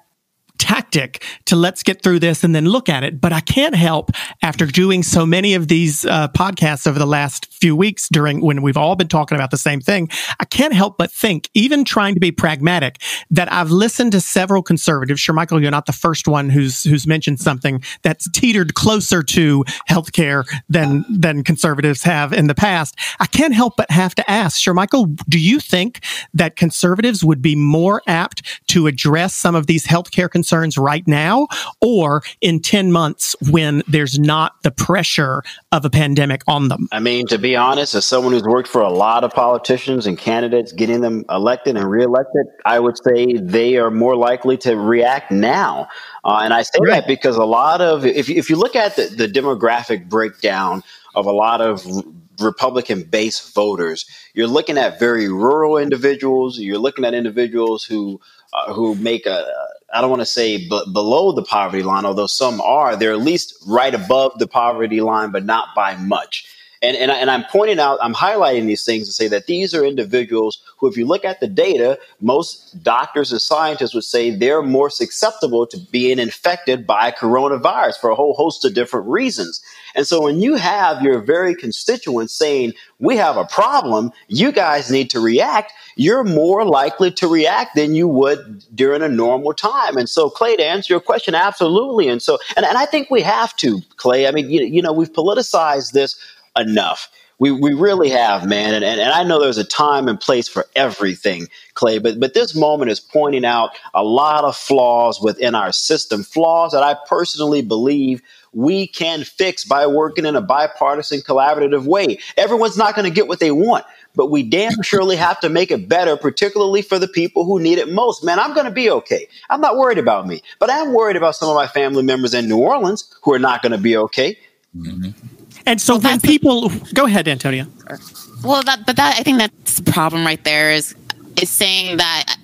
S5: tactic to let's get through this and then look at it. But I can't help, after doing so many of these podcasts over the last few weeks when we've all been talking about the same thing, I can't help but think, even trying to be pragmatic, that I've listened to several conservatives. Shermichael, you're not the first one who's mentioned something that's teetered closer to healthcare than conservatives have in the past. I can't help but have to ask, Shermichael, do you think that conservatives would be more apt to address some of these healthcare concerns right now, or in 10 months when there's not the pressure of a pandemic on them?
S7: I mean, to be honest, as someone who's worked for a lot of politicians and candidates, getting them elected and reelected, I would say they are more likely to react now. And I say that because a lot of, if you look at the demographic breakdown of a lot of Republican-based voters, you're looking at very rural individuals. You're looking at individuals who make I don't want to say below the poverty line, although some are. They're at least right above the poverty line, but not by much. And I'm pointing out, I'm highlighting these things to say that these are individuals who, if you look at the data, most doctors and scientists would say they're more susceptible to being infected by coronavirus for a whole host of different reasons. And so when you have your very constituents saying, we have a problem, you guys need to react, you're more likely to react than you would during a normal time. And so, Clay, to answer your question, absolutely. And so, and I think we have to, Clay. I mean, we've politicized this enough. We really have, man. And I know there's a time and place for everything, Clay, but this moment is pointing out a lot of flaws within our system, flaws that I personally believe we can fix by working in a bipartisan, collaborative way. Everyone's not going to get what they want, but we damn surely have to make it better, particularly for the people who need it most. Man, I'm going to be okay. I'm not worried about me, but I'm worried about some of my family members in New Orleans who are not going to be okay.
S5: Mm-hmm. And so when people go ahead, Antonia.
S6: Well, I think that's the problem right there is saying that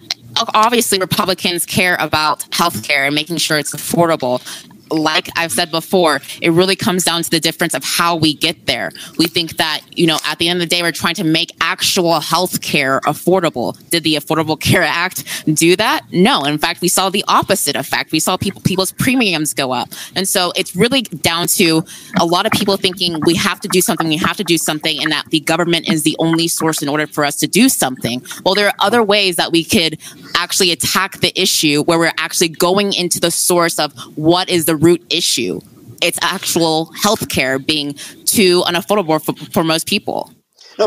S6: obviously Republicans care about healthcare and making sure it's affordable. Like I've said before, it really comes down to the difference of how we get there. We think that, at the end of the day, we're trying to make actual health care affordable. Did the Affordable Care Act do that? No. In fact, we saw the opposite effect. We saw people's premiums go up. And so it's really down to a lot of people thinking we have to do something, and that the government is the only source in order for us to do something. Well, there are other ways that we could actually attack the issue where we're actually going into the source of what is the root issue. It's actual healthcare being too unaffordable for most people.
S7: No,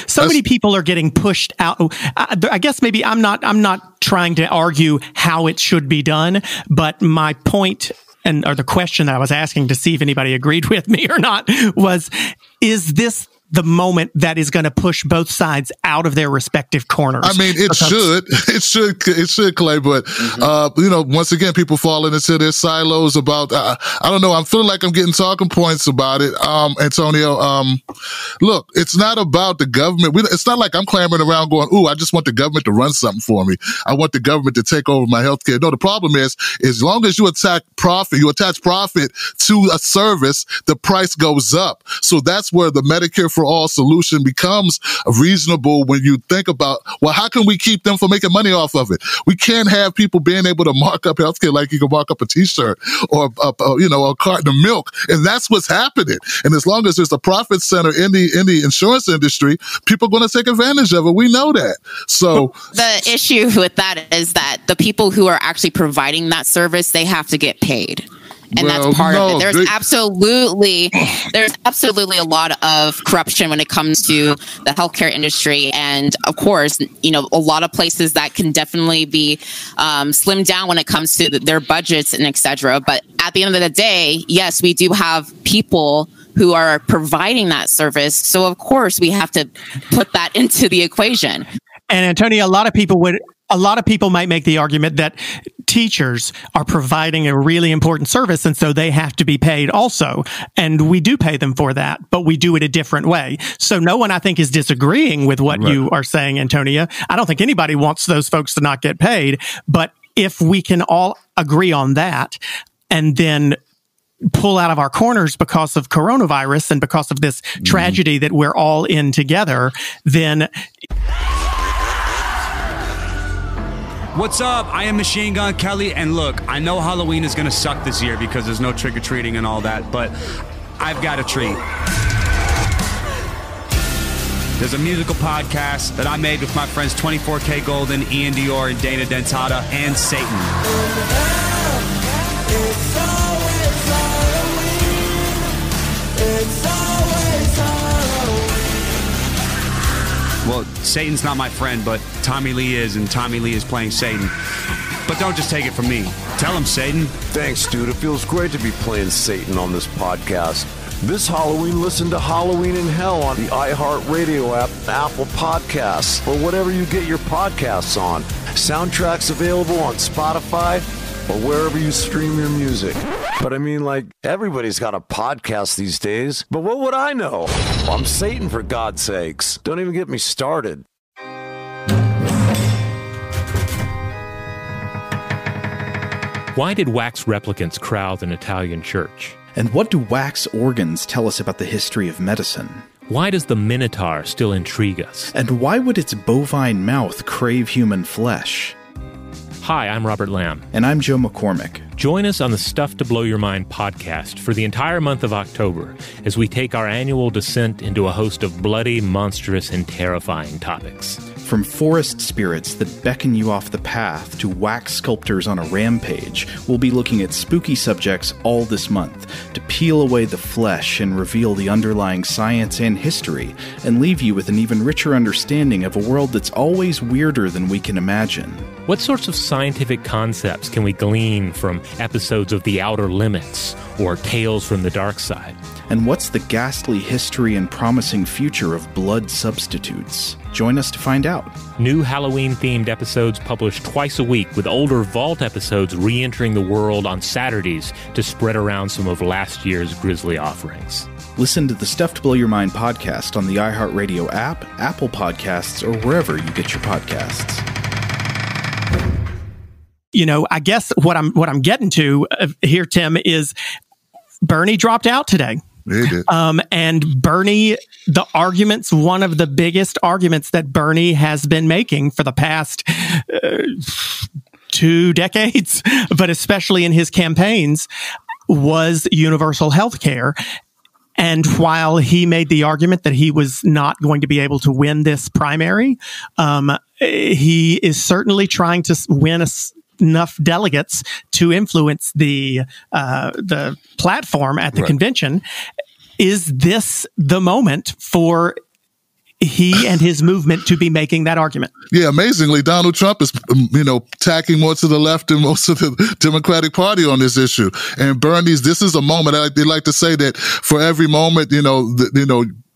S5: so many people are getting pushed out. I guess maybe I'm not trying to argue how it should be done, but my point or the question that I was asking to see if anybody agreed with me or not was, is this the moment that is going to push both sides out of their respective corners?
S8: I mean, it should, Clay. But, once again, people fall into their silos about, I don't know. I'm feeling like I'm getting talking points about it. Antonio, look, it's not about the government. It's not like I'm clamoring around going, ooh, I just want the government to run something for me. I want the government to take over my healthcare. No, the problem is, as long as you attach profit to a service, the price goes up. So that's where the Medicare for All solution becomes reasonable when you think about, well, how can we keep them from making money off of it? We can't have people being able to mark up healthcare like you can mark up a t-shirt or a carton of milk. And that's what's happening. And as long as there's a profit center in the insurance industry, people are going to take advantage of it. We know that. So
S6: the issue with that is that the people who are actually providing that service, they have to get paid. And that's part of it. There's absolutely a lot of corruption when it comes to the healthcare industry. And of course, a lot of places that can definitely be slimmed down when it comes to their budgets and etc. But at the end of the day, yes, we do have people who are providing that service. So of course we have to put that into the equation.
S5: And Antonia, a lot of people might make the argument that teachers are providing a really important service, and so they have to be paid also. And we do pay them for that, but we do it a different way. So no one, I think, is disagreeing with what you are saying, Antonia. I don't think anybody wants those folks to not get paid. But if we can all agree on that and then pull out of our corners because of coronavirus and because of this tragedy that we're all in together, then...
S3: What's up? I am Machine Gun Kelly, and look, I know Halloween is going to suck this year because there's no trick-or-treating and all that, but I've got a treat. There's a musical podcast that I made with my friends 24K Golden, Ian Dior, and Dana Dentata, and Satan. Well, Satan's not my friend, but Tommy Lee is, and Tommy Lee is playing Satan. But don't just take it from me. Tell him, Satan.
S4: Thanks, dude. It feels great to be playing Satan on this podcast. This Halloween, listen to Halloween in Hell on the iHeart Radio app, Apple Podcasts, or whatever you get your podcasts on. Soundtracks available on Spotify or wherever you stream your music. But I mean, everybody's got a podcast these days. But what would I know? I'm Satan, for God's sakes. Don't even get me started.
S10: Why did wax replicants crowd an Italian church?
S11: And what do wax organs tell us about the history of medicine?
S10: Why does the Minotaur still intrigue us?
S11: And why would its bovine mouth crave human flesh?
S10: Hi, I'm Robert Lamb.
S11: And I'm Joe McCormick.
S10: Join us on the Stuff to Blow Your Mind podcast for the entire month of October as we take our annual descent into a host of bloody, monstrous, and terrifying topics.
S11: From forest spirits that beckon you off the path to wax sculptors on a rampage, we'll be looking at spooky subjects all this month to peel away the flesh and reveal the underlying science and history and leave you with an even richer understanding of a world that's always weirder than we can imagine.
S10: What sorts of scientific concepts can we glean from episodes of The Outer Limits or Tales from the Dark Side?
S11: And what's the ghastly history and promising future of blood substitutes? Join us to find out.
S10: New Halloween-themed episodes published twice a week, with older Vault episodes re-entering the world on Saturdays to spread around some of last year's grisly offerings.
S11: Listen to the Stuff to Blow Your Mind podcast on the iHeartRadio app, Apple Podcasts, or wherever you get your podcasts.
S5: I guess what I'm getting to here, Tim, is Bernie dropped out today.
S8: He did.
S5: And Bernie, one of the biggest arguments that Bernie has been making for the past 2 decades, but especially in his campaigns, was universal health care. And while he made the argument that he was not going to be able to win this primary, he is certainly trying to win enough delegates to influence the platform at the convention. Is this the moment for he and his movement to be making that argument?
S8: Yeah, amazingly, Donald Trump is, tacking more to the left than most of the Democratic Party on this issue. And Bernie's, this is a moment. They like to say that for every moment,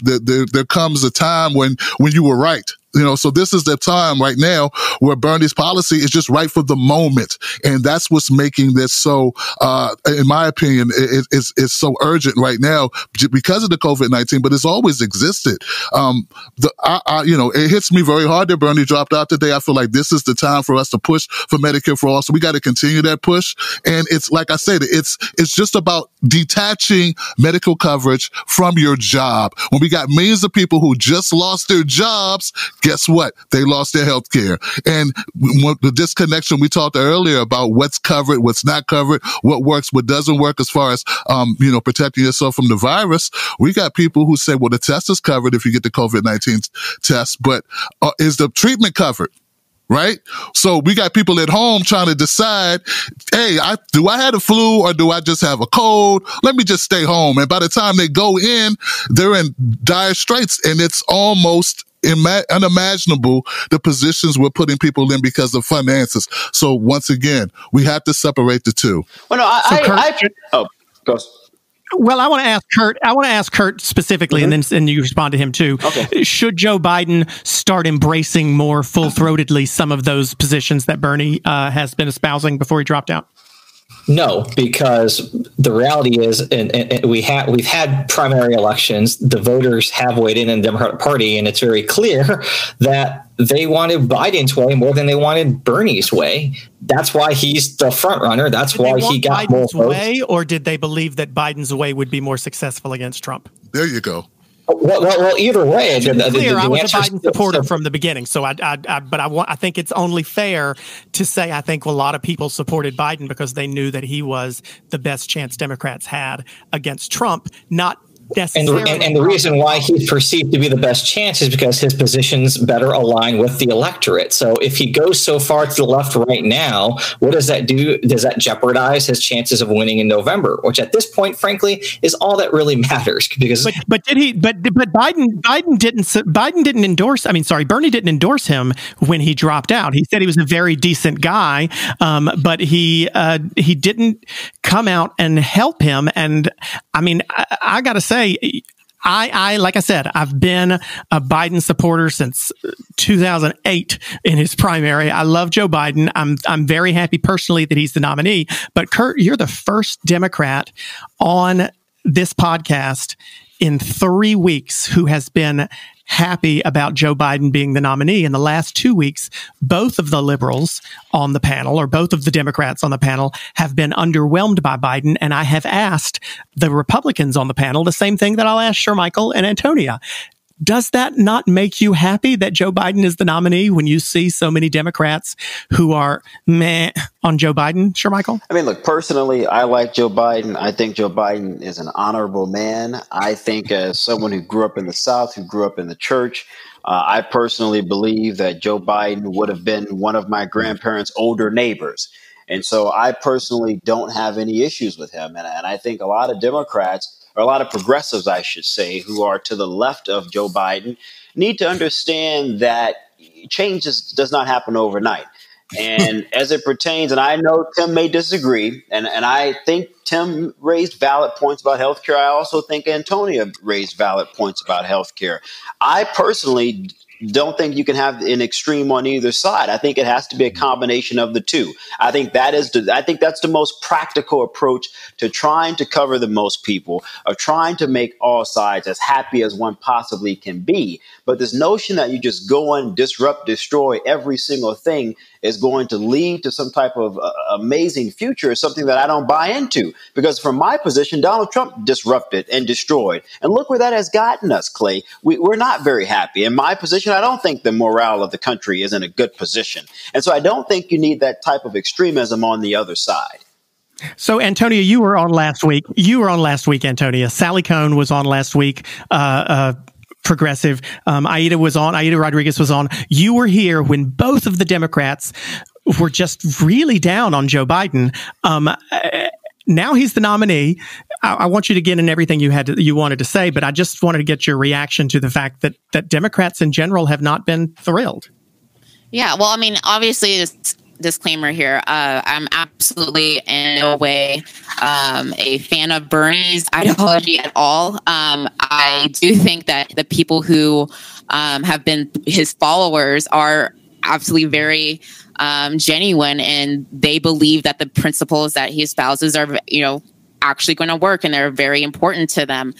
S8: there comes a time when you were right. So this is the time right now where Bernie's policy is just right for the moment. And that's what's making this so, in my opinion, it's so urgent right now because of the COVID-19, but it's always existed. It hits me very hard that Bernie dropped out today. I feel like this is the time for us to push for Medicare for all. So we got to continue that push. And it's like I said, it's just about detaching medical coverage from your job. When we got millions of people who just lost their jobs, guess what? They lost their health care. And the disconnection we talked earlier about what's covered, what's not covered, what works, what doesn't work as far as, protecting yourself from the virus. We got people who say, well, the test is covered if you get the COVID-19 test, but is the treatment covered? right? So we got people at home trying to decide, hey, do I have a flu or do I just have a cold? Let me just stay home. And by the time they go in, they're in dire straits, and it's almost unimaginable the positions we're putting people in because of finances. So once again, we have to separate the two.
S7: Well, no, go.
S5: Well, I want to ask Kurt specifically, and then you respond to him too.
S7: Okay.
S5: Should Joe Biden start embracing more full-throatedly some of those positions that Bernie has been espousing before he dropped out?
S9: No, because the reality is, and we've had primary elections. The voters have weighed in the Democratic Party, and it's very clear that they wanted Biden's way more than they wanted Bernie's way. That's why he's the front runner. That's why he got
S5: Biden's
S9: more
S5: way, or did they believe that Biden's way would be more successful against Trump?
S8: There you go.
S9: Well, either way,
S5: I was a Biden supporter from the beginning, so I think it's only fair to say I think a lot of people supported Biden because they knew that he was the best chance Democrats had against Trump, not necessarily.
S9: And the reason why he's perceived to be the best chance is because his positions better align with the electorate. So if he goes so far to the left right now, what does that do? Does that jeopardize his chances of winning in November? Which at this point, frankly, is all that really matters. Because
S5: but Biden didn't endorse. Bernie didn't endorse him when he dropped out. He said he was a very decent guy, but he didn't come out and help him. And I mean, I got to say, like I said, I've been a Biden supporter since 2008 in his primary. I love Joe Biden. I'm very happy personally that he's the nominee. But Kurt, you're the first Democrat on this podcast in 3 weeks who has been happy about Joe Biden being the nominee. In the last 2 weeks, both of the liberals on the panel, or both of the Democrats on the panel, have been underwhelmed by Biden. And I have asked the Republicans on the panel the same thing that I'll ask Shermichael and Antonia. Does that not make you happy that Joe Biden is the nominee when you see so many Democrats who are meh on Joe Biden, Shermichael?
S7: I mean, look, personally, I like Joe Biden. I think Joe Biden is an honorable man. I think as someone who grew up in the South, who grew up in the church, I personally believe that Joe Biden would have been one of my grandparents' older neighbors. And so I personally don't have any issues with him. And I think a lot of Democrats, or a lot of progressives, I should say, who are to the left of Joe Biden, need to understand that change does not happen overnight. And as it pertains, and I know Tim may disagree, and I think Tim raised valid points about healthcare. I also think Antonia raised valid points about healthcare. I personally don't think you can have an extreme on either side. I think it has to be a combination of the two. I think that's the most practical approach to trying to cover the most people, of trying to make all sides as happy as one possibly can be. But this notion that you just go and disrupt, destroy every single thing is going to lead to some type of amazing future is something that I don't buy into. Because from my position, Donald Trump disrupted and destroyed. And look where that has gotten us, Clay. We're not very happy. In my position, I don't think the morale of the country is in a good position. And so I don't think you need that type of extremism on the other side.
S5: So, Antonia, you were on last week. Antonia. Sally Cohn was on last week. Progressive. Aida Rodriguez was on. You were here when both of the Democrats were just really down on Joe Biden. Now he's the nominee. I want you to get in everything you wanted to say, but I just wanted to get your reaction to the fact that Democrats in general have not been thrilled.
S6: Yeah, well, I mean, obviously, disclaimer here. I'm absolutely in no way a fan of Bernie's ideology at all. I do think that the people who have been his followers are absolutely very genuine, and they believe that the principles that he espouses are, actually going to work, and they're very important to them.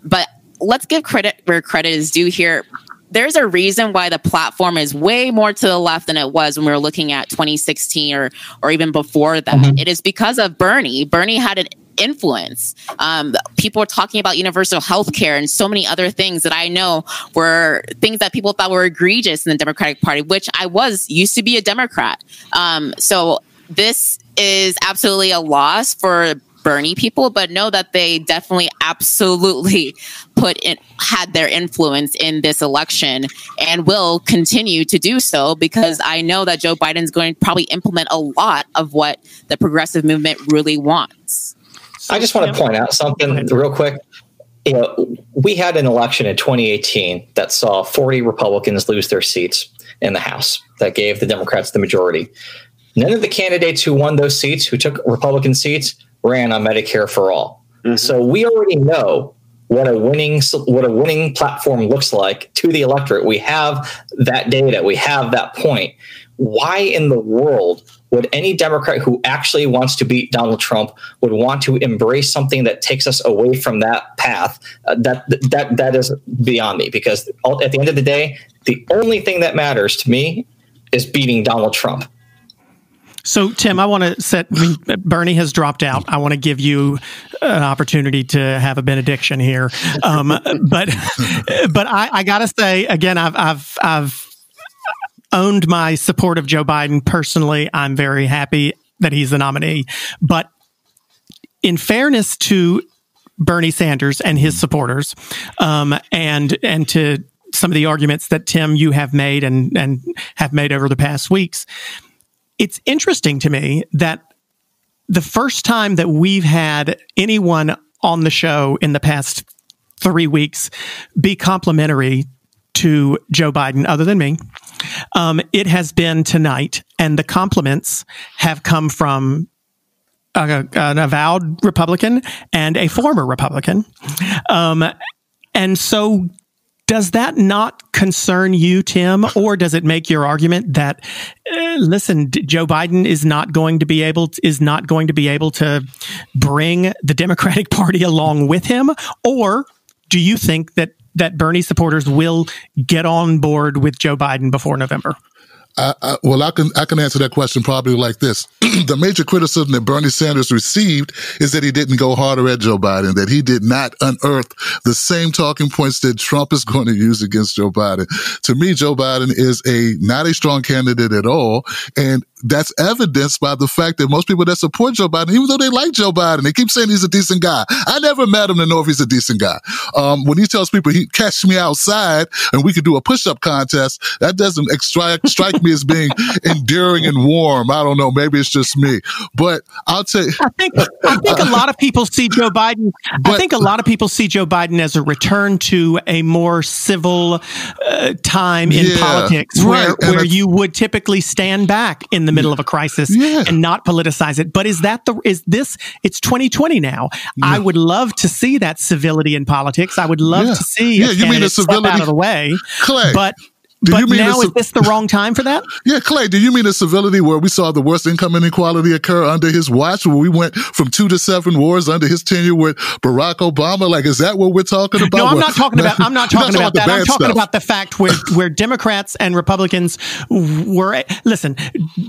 S6: But let's give credit where credit is due here. There's a reason why the platform is way more to the left than it was when we were looking at 2016 or even before that. Mm-hmm. It is because of Bernie. Bernie had an influence. People are talking about universal health care and so many other things that I know were things that people thought were egregious in the Democratic Party, which I used to be a Democrat. So this is absolutely a loss for Bernie people, but know that they definitely absolutely had their influence in this election and will continue to do so, because I know that Joe Biden's going to probably implement a lot of what the progressive movement really wants.
S9: I just want to point out something real quick. We had an election in 2018 that saw 40 Republicans lose their seats in the House. That gave the Democrats the majority. None of the candidates who won those seats, who took Republican seats, ran on Medicare for all. Mm-hmm. So we already know what a winning platform looks like to the electorate. We have that data. We have that point. Why in the world would any Democrat who actually wants to beat Donald Trump would want to embrace something that takes us away from that path? That is beyond me, because at the end of the day, the only thing that matters to me is beating Donald Trump.
S5: So, Tim, I want to Bernie has dropped out. I want to give you an opportunity to have a benediction here. But I got to say, again, I've owned my support of Joe Biden personally. I'm very happy that he's the nominee. But in fairness to Bernie Sanders and his supporters, and to some of the arguments that, Tim, you have made and have made over the past weeks, it's interesting to me that the first time that we've had anyone on the show in the past 3 weeks be complimentary to Joe Biden, other than me, it has been tonight. And the compliments have come from an avowed Republican and a former Republican. And so does that not concern you, Tim, or does it make your argument that, listen, Joe Biden is not going to be able to bring the Democratic Party along with him? Or do you think that Bernie supporters will get on board with Joe Biden before November?
S8: Well, I can answer that question probably like this. The major criticism that Bernie Sanders received is that he didn't go harder at Joe Biden, that he did not unearth the same talking points that Trump is going to use against Joe Biden. To me, Joe Biden is not a strong candidate at all. And that's evidenced by the fact that most people that support Joe Biden, even though they like Joe Biden, they keep saying he's a decent guy. I never met him to know if he's a decent guy. When he tells people he catch me outside and we could do a push-up contest, that doesn't strike me as being endearing and warm. I don't know. Maybe it's just me, but I'll tell you.
S5: I think a lot of people see Joe Biden. I think a lot of people see Joe Biden as a return to a more civil time in politics, where you would typically stand back in the middle of a crisis and not politicize it. But it's 2020 now. I would love to see that civility in politics. I would love to see
S8: you mean the civility
S5: out of the way.
S8: Clay,
S5: but now is this the wrong time for that? Yeah,
S8: Clay, do you mean the civility where we saw the worst income inequality occur under his watch, where we went from 2 to 7 wars under his tenure with Barack Obama? Like, is that what we're talking about?
S5: No, I'm not talking about that. I'm talking about the fact where Democrats and Republicans were. Listen,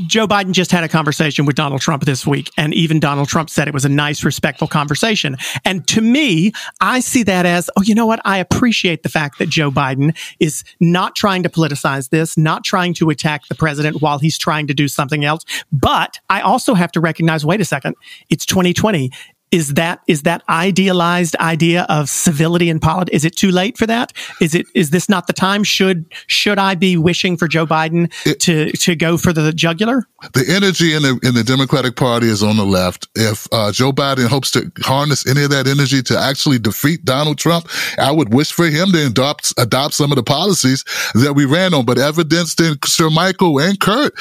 S5: Joe Biden just had a conversation with Donald Trump this week, and even Donald Trump said it was a nice, respectful conversation. And to me, I see that as, you know what? I appreciate the fact that Joe Biden is not trying to politicize this, not trying to attack the president while he's trying to do something else. But I also have to recognize, wait a second, it's 2020. Is that idealized idea of civility in politics? Is it too late for that? Is this not the time? Should I be wishing for Joe Biden to go for the jugular?
S8: The energy in the Democratic Party is on the left. If Joe Biden hopes to harness any of that energy to actually defeat Donald Trump, I would wish for him to adopt some of the policies that we ran on. But evidenced in Shermichael and Kurt,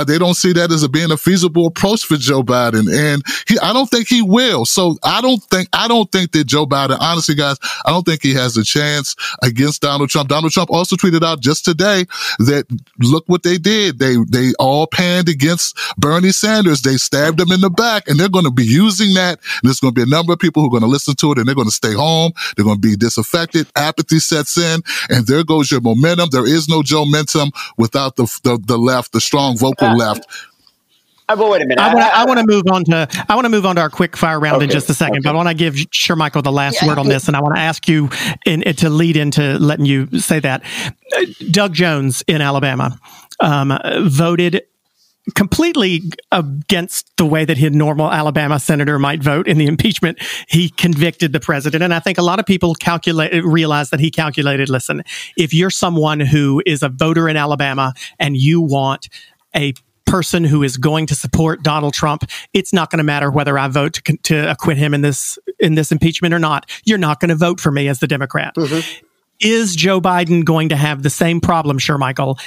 S8: they don't see that as being a feasible approach for Joe Biden, and I don't think he will. So I don't think that Joe Biden, honestly, guys, I don't think he has a chance against Donald Trump. Donald Trump also tweeted out just today that look what they did. They all panned against Bernie Sanders. They stabbed him in the back, and they're going to be using that. And there's going to be a number of people who are going to listen to it, and they're going to stay home. They're going to be disaffected. Apathy sets in, and there goes your momentum. There is no Joe momentum without the left, the strong vocal left.
S7: But wait a minute.
S5: I want to move on to our quick fire round in just a second. But I want to give Shermichael the last word on this, and I want to ask you to lead into letting you say that. Doug Jones in Alabama voted completely against the way that his normal Alabama senator might vote in the impeachment, he convicted the president. And I think a lot of people realize that he calculated, listen, if you're someone who is a voter in Alabama and you want a person who is going to support Donald Trump, it's not going to matter whether I vote to acquit him in this impeachment or not. You're not going to vote for me as the Democrat. Mm-hmm. Is Joe Biden going to have the same problem, Shermichael?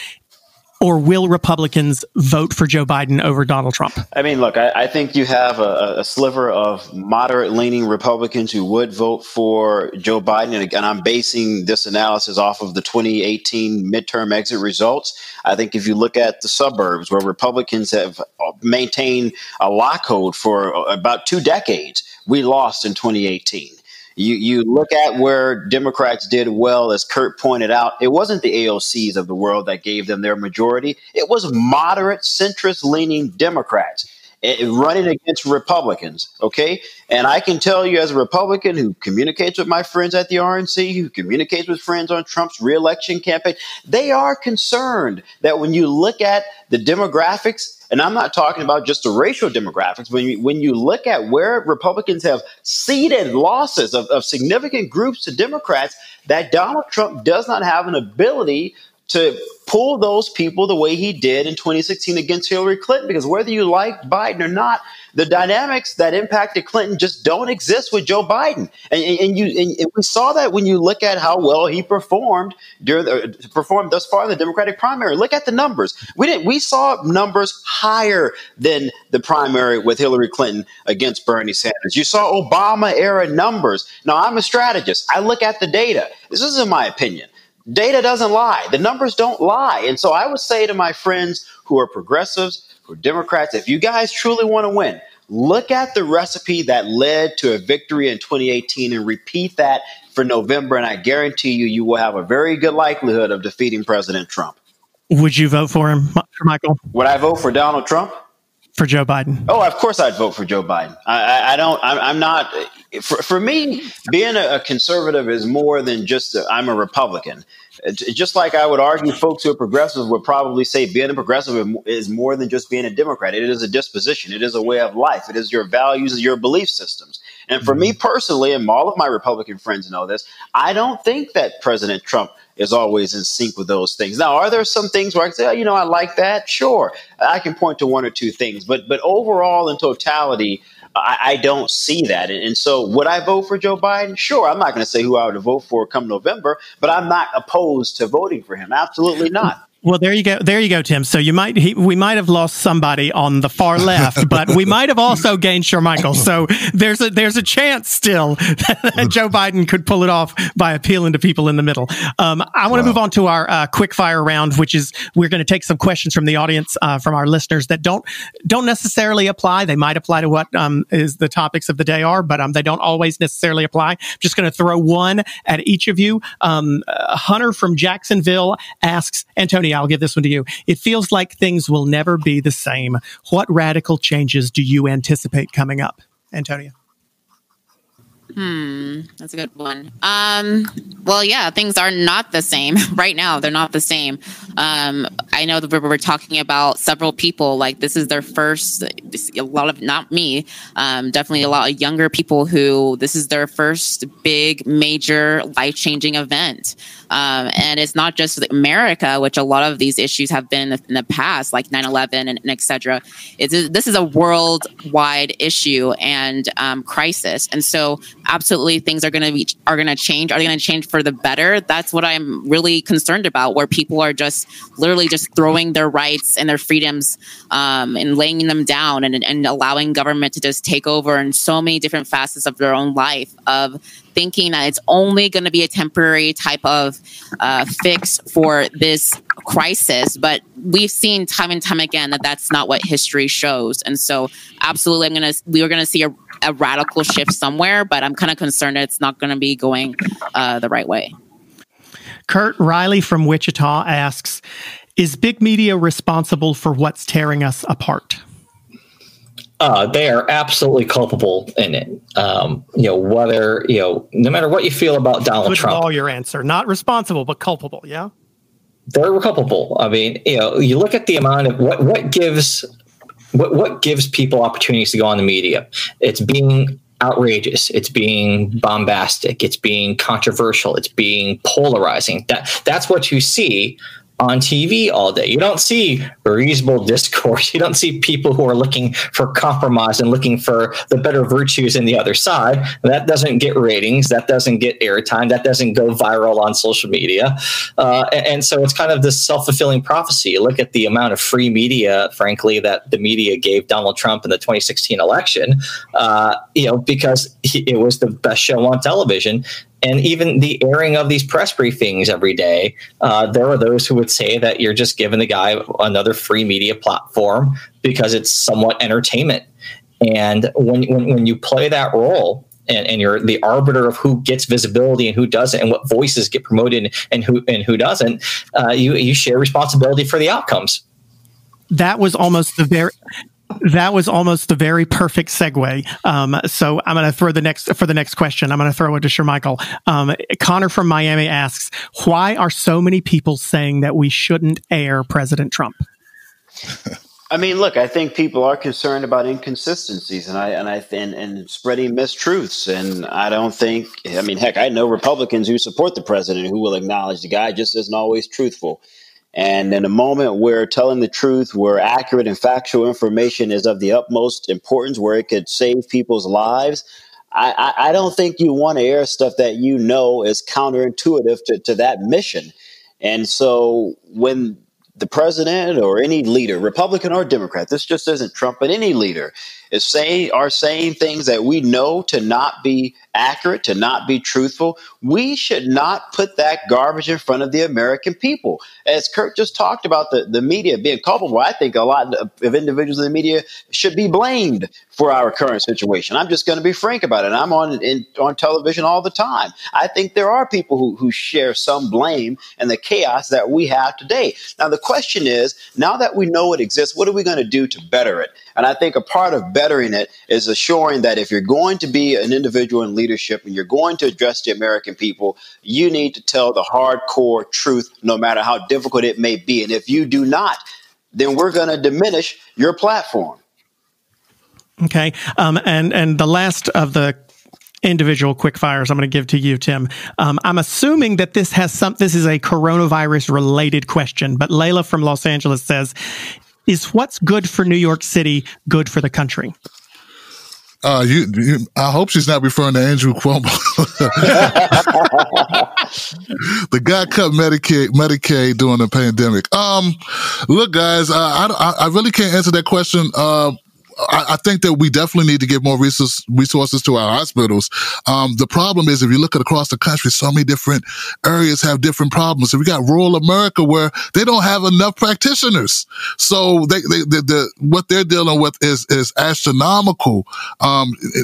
S5: Or will Republicans vote for Joe Biden over Donald Trump?
S7: I mean, look, I think you have a sliver of moderate-leaning Republicans who would vote for Joe Biden. And again, I'm basing this analysis off of the 2018 midterm exit results. I think if you look at the suburbs where Republicans have maintained a lockhold for about 2 decades, we lost in 2018. You look at where Democrats did well, as Kurt pointed out, it wasn't the AOCs of the world that gave them their majority. It was moderate, centrist-leaning Democrats running against Republicans, okay? And I can tell you as a Republican who communicates with my friends at the RNC, who communicates with friends on Trump's reelection campaign, they are concerned that when you look at the demographics, and I'm not talking about just the racial demographics, when you look at where Republicans have ceded losses of significant groups to Democrats, that Donald Trump does not have an ability to pull those people the way he did in 2016 against Hillary Clinton, because whether you like Biden or not, the dynamics that impacted Clinton just don't exist with Joe Biden. And we saw that when you look at how well he performed thus far in the Democratic primary. Look at the numbers. We saw numbers higher than the primary with Hillary Clinton against Bernie Sanders. You saw Obama era numbers. Now, I'm a strategist. I look at the data. This isn't my opinion. Data doesn't lie. The numbers don't lie. And so I would say to my friends who are progressives, who are Democrats, if you guys truly want to win, look at the recipe that led to a victory in 2018 and repeat that for November. And I guarantee you will have a very good likelihood of defeating President Trump.
S5: Would you vote for him, Michael?
S7: Would I vote for Donald Trump?
S5: For Joe Biden?
S7: Oh, of course I'd vote for Joe Biden. I'm not. For me, being a conservative is more than just I'm a Republican. Just like I would argue folks who are progressives would probably say being a progressive is more than just being a Democrat. It is a disposition. It is a way of life. It is your values and your belief systems. And for me personally, and all of my Republican friends know this, I don't think that President Trump is always in sync with those things. Now, are there some things where I can say, I like that? Sure. I can point to one or two things. But overall, in totality, I don't see that. And so would I vote for Joe Biden? Sure. I'm not going to say who I would vote for come November, but I'm not opposed to voting for him. Absolutely not.
S5: Well, there you go. There you go, Tim. So we might have lost somebody on the far left, but we might have also gained Shermichael. So there's a chance still that Joe Biden could pull it off by appealing to people in the middle. I want to move on to our quick fire round, which is we're going to take some questions from the audience, from our listeners that don't necessarily apply. They might apply to what is the topics of the day are, but they don't always necessarily apply. Just going to throw one at each of you. Hunter from Jacksonville asks, Antonia, I'll give this one to you. It feels like things will never be the same. What radical changes do you anticipate coming up, Antonia?
S6: That's a good one. Well, yeah, things are not the same right now. They're not the same. I know that we're talking about several people, like this is their first, a lot of, not me, definitely a lot of younger people who this is their first big, major, life-changing event. And it's not just America, which a lot of these issues have been in the past, like 9/11 and et cetera. This is a worldwide issue and crisis. And so absolutely things are going to change. Are they going to change for the better? That's what I'm really concerned about, where people are just literally just throwing their rights and their freedoms and laying them down and allowing government to just take over in so many different facets of their own life, of thinking that it's only going to be a temporary type of fix for this crisis. But we've seen time and time again that that's not what history shows. And so absolutely, we are going to see a radical shift somewhere, but I'm kind of concerned that it's not going to be going the right way.
S5: Kurt Riley from Wichita asks, is big media responsible for what's tearing us apart?
S9: They are absolutely culpable in it. No matter what you feel about Donald Trump.
S5: Good lawyer answer. Not responsible, but culpable, yeah?
S9: they're culpable. I mean, you look at the amount of what gives people opportunities to go on the media. It's being outrageous. It's being bombastic. It's being controversial. It's being polarizing. That's what you see on TV all day. You don't see reasonable discourse. You don't see people who are looking for compromise and looking for the better virtues in the other side. That doesn't get ratings. That doesn't get airtime. That doesn't go viral on social media. And so it's kind of this self-fulfilling prophecy. You look at the amount of free media, frankly, that the media gave Donald Trump in the 2016 election, because it was the best show on television. And even the airing of these press briefings every day, there are those who would say that you're just giving the guy another free media platform because it's somewhat entertainment. And when you play that role and you're the arbiter of who gets visibility and who doesn't, and what voices get promoted and who doesn't, you share responsibility for the outcomes.
S5: That was almost the very perfect segue. So I'm going to throw the next question. I'm going to throw it to Shermichael. Connor from Miami asks, why are so many people saying that we shouldn't air President Trump?
S7: I mean, look, I think people are concerned about inconsistencies and spreading mistruths. And I don't think, heck, I know Republicans who support the president who will acknowledge the guy just isn't always truthful. And in a moment where telling the truth, where accurate and factual information is of the utmost importance, where it could save people's lives, I don't think you want to air stuff that you know is counterintuitive to that mission. And so when the president or any leader, Republican or Democrat, this just isn't Trump, but any leader are saying things that we know to not be accurate, to not be truthful, we should not put that garbage in front of the American people. As Kurt just talked about the media being culpable, I think a lot of individuals in the media should be blamed for our current situation. I'm just going to be frank about it. I'm on television all the time. I think there are people who share some blame in the chaos that we have today. Now, the question is, now that we know it exists, what are we going to do to better it? And I think a part of bettering it is assuring that if you're going to be an individual in leadership and you're going to address the American people, you need to tell the hardcore truth, no matter how difficult it may be. And if you do not, then we're going to diminish your platform.
S5: Okay. And the last of the individual quick fires I'm going to give to you, Tim. I'm assuming that this is a coronavirus related question, but Layla from Los Angeles says, is what's good for New York City good for the country?
S8: I hope she's not referring to Andrew Cuomo. The guy cut Medicaid during the pandemic. Look, guys, I really can't answer that question. I think that we definitely need to give more resources to our hospitals. The problem is, if you look at across the country, so many different areas have different problems. So we got rural America where they don't have enough practitioners. So what they're dealing with is astronomical.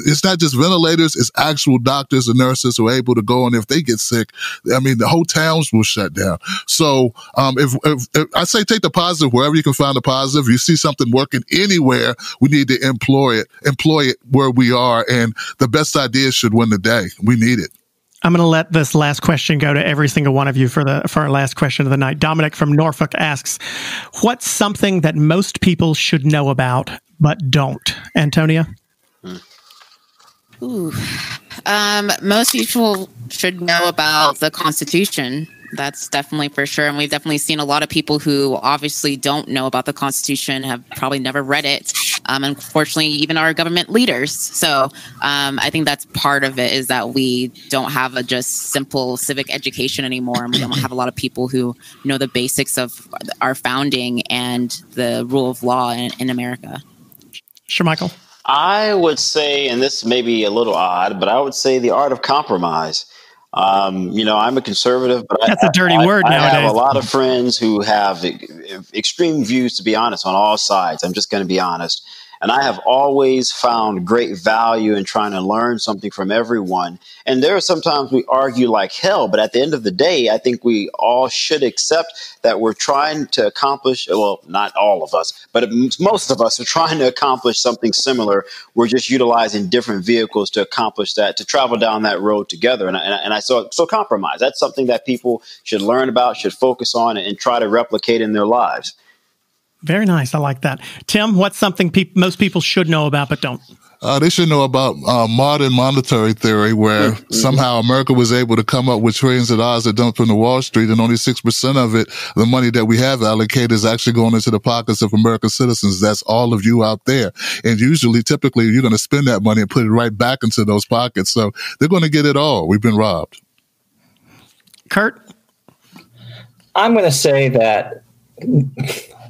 S8: It's not just ventilators, it's actual doctors and nurses who are able to go, and if they get sick, the whole towns will shut down. So, if I say take the positive wherever you can find the positive. You see something working anywhere, we need to employ it where we are, and the best ideas should win the day. We need it.
S5: I'm going to let this last question go to every single one of you for our last question of the night. Dominic from Norfolk asks, what's something that most people should know about but don't? Antonia?
S6: Most people should know about the Constitution. That's definitely for sure. And we've definitely seen a lot of people who obviously don't know about the Constitution, have probably never read it. Unfortunately, even our government leaders. So I think that's part of it, is that we don't have a just simple civic education anymore. And we don't have a lot of people who know the basics of our founding and the rule of law in America.
S5: Shermichael?
S7: I would say, and this may be a little odd, but I would say the art of compromise. I'm a conservative, but
S5: that's a dirty word nowadays.
S7: I have a lot of friends who have extreme views, to be honest, on all sides. I'm just going to be honest. And I have always found great value in trying to learn something from everyone. And there are sometimes we argue like hell, but at the end of the day, I think we all should accept that we're trying to accomplish, well, not all of us, but most of us are trying to accomplish something similar. We're just utilizing different vehicles to accomplish that, to travel down that road together. And I so compromise. That's something that people should learn about, should focus on, and try to replicate in their lives.
S5: Very nice. I like that. Tim, what's something most people should know about but don't?
S8: They should know about modern monetary theory, where somehow America was able to come up with trillions of dollars that dumped into Wall Street, and only 6% of it, the money that we have allocated, is actually going into the pockets of American citizens. That's all of you out there. And typically, you're going to spend that money and put it right back into those pockets. So they're going to get it all. We've been robbed.
S5: Kurt?
S9: I'm going to say that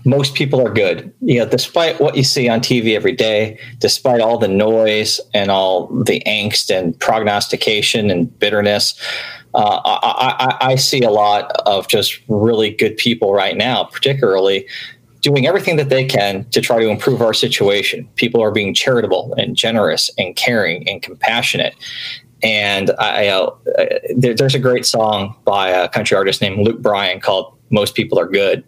S9: most people are good. Despite what you see on TV every day, despite all the noise and all the angst and prognostication and bitterness, I see a lot of just really good people right now, particularly doing everything that they can to try to improve our situation. People are being charitable and generous and caring and compassionate. And there's a great song by a country artist named Luke Bryan called "Most People Are Good,"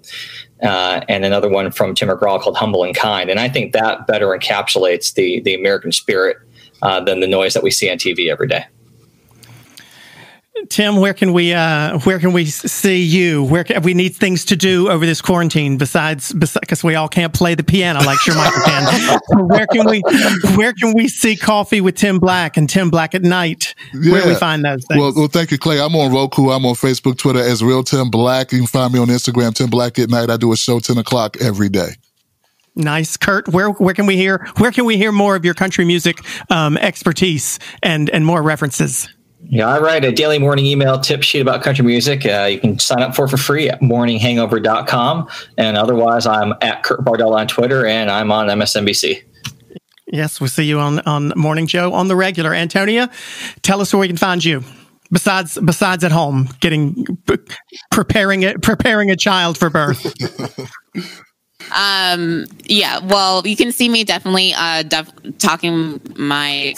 S9: and another one from Tim McGraw called "Humble and Kind." And I think that better encapsulates the American spirit than the noise that we see on TV every day.
S5: Tim, where can we see you? We need things to do over this quarantine besides because we all can't play the piano like Shermichael can. Where can we see Coffee with Tim Black and Tim Black at Night? Yeah. Where do we find those things?
S8: Well, thank you, Clay. I'm on Roku. I'm on Facebook, Twitter as Real Tim Black. You can find me on Instagram, Tim Black at Night. I do a show 10 o'clock every day.
S5: Nice. Kurt, where can we hear more of your country music expertise and more references?
S9: Yeah, I write a daily morning email tip sheet about country music. You can sign up for free at morninghangover.com. And otherwise, I'm at Kurt Bardella on Twitter, and I'm on MSNBC.
S5: Yes, we'll see you on Morning Joe on the regular. Antonia, tell us where we can find you. Besides at home, preparing a child for birth.
S6: Well, you can see me definitely talking my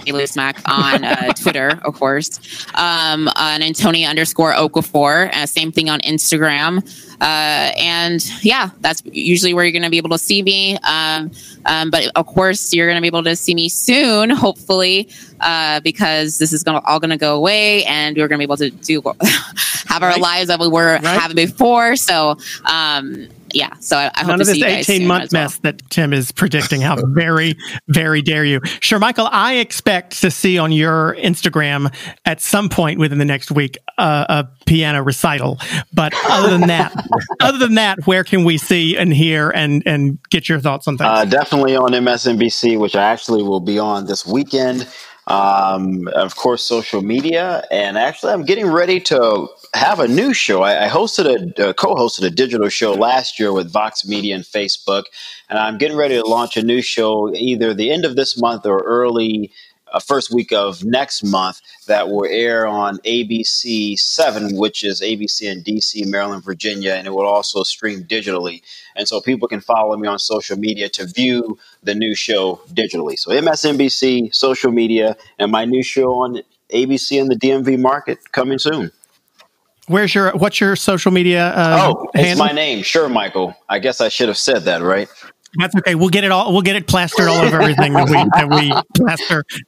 S6: daily smack on Twitter, of course, on Antonia _Okafor. Same thing on Instagram. And yeah, that's usually where you're going to be able to see me. But of course, you're going to be able to see me soon, hopefully, because this is all going to go away, and we're going to be able to have our lives that we were having before. So, yeah, so I hope
S5: none
S6: to
S5: of
S6: see
S5: this
S6: you guys
S5: 18-month mess that Tim is predicting. How very, very dare you. Shermichael, I expect to see on your Instagram at some point within the next week a piano recital. But other than that, where can we see and hear and get your thoughts on things?
S7: Definitely on MSNBC, which I actually will be on this weekend. Of course, social media. And actually, I'm getting ready to have a new show. I co-hosted a digital show last year with Vox Media and Facebook. And I'm getting ready to launch a new show either the end of this month or early first week of next month that will air on ABC 7, which is ABC in DC, Maryland, Virginia, and it will also stream digitally. And so people can follow me on social media to view the new show digitally. So MSNBC, social media, and my new show on ABC in the DMV market coming soon.
S5: What's your social media
S7: it's
S5: handle?
S7: My name, Shermichael. I guess I should have said that, right?
S5: That's okay. We'll get it plastered all over everything that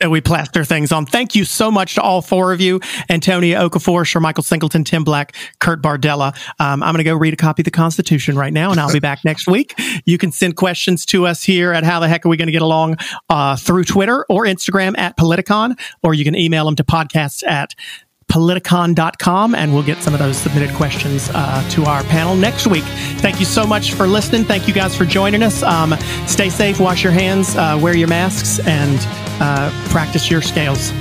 S5: we plaster things on. Thank you so much to all four of you: Antonia Okafor, Shermichael Singleton, Tim Black, Kurt Bardella. I'm going to go read a copy of the Constitution right now, and I'll be back next week. You can send questions to us here at How the Heck Are We Going to Get Along through Twitter or Instagram at Politicon, or you can email them to podcasts at Politicon.com, and we'll get some of those submitted questions to our panel next week. Thank you so much for listening. Thank you guys for joining us. Stay safe, wash your hands, wear your masks, and practice your scales.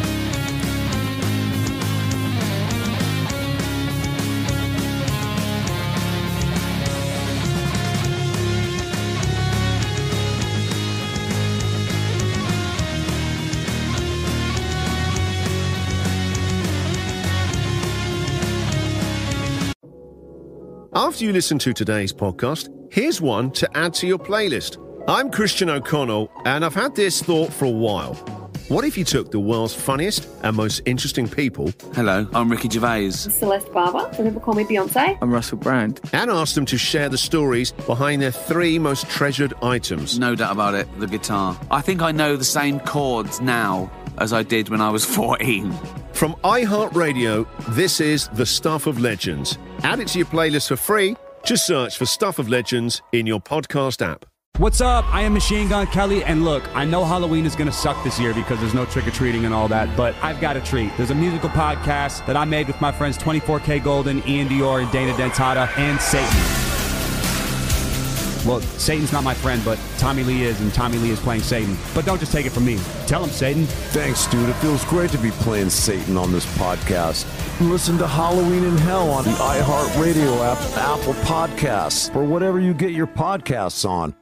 S12: After you listen to today's podcast, here's one to add to your playlist. I'm Christian O'Connell, and I've had this thought for a while. What if you took the world's funniest and most interesting people...
S13: Hello, I'm Ricky Gervais.
S14: Celeste Barber. Some people call me Beyonce.
S13: I'm Russell Brand.
S12: ...and asked them to share the stories behind their 3 most treasured items.
S13: No doubt about it, the guitar. I think I know the same chords now as I did when I was 14.
S12: From iHeartRadio, this is The Stuff of Legends. Add it to your playlist for free. Just search for Stuff of Legends in your podcast app.
S3: What's up? I am Machine Gun Kelly, and look, I know Halloween is going to suck this year because there's no trick-or-treating and all that, but I've got a treat. There's a musical podcast that I made with my friends 24K Golden, Ian Dior, and Dana Dentata, and Satan. Well, Satan's not my friend, but Tommy Lee is, and Tommy Lee is playing Satan. But don't just take it from me. Tell him, Satan.
S4: Thanks, dude. It feels great to be playing Satan on this podcast. Listen to Halloween in Hell on the iHeartRadio app, Apple Podcasts, or whatever you get your podcasts on.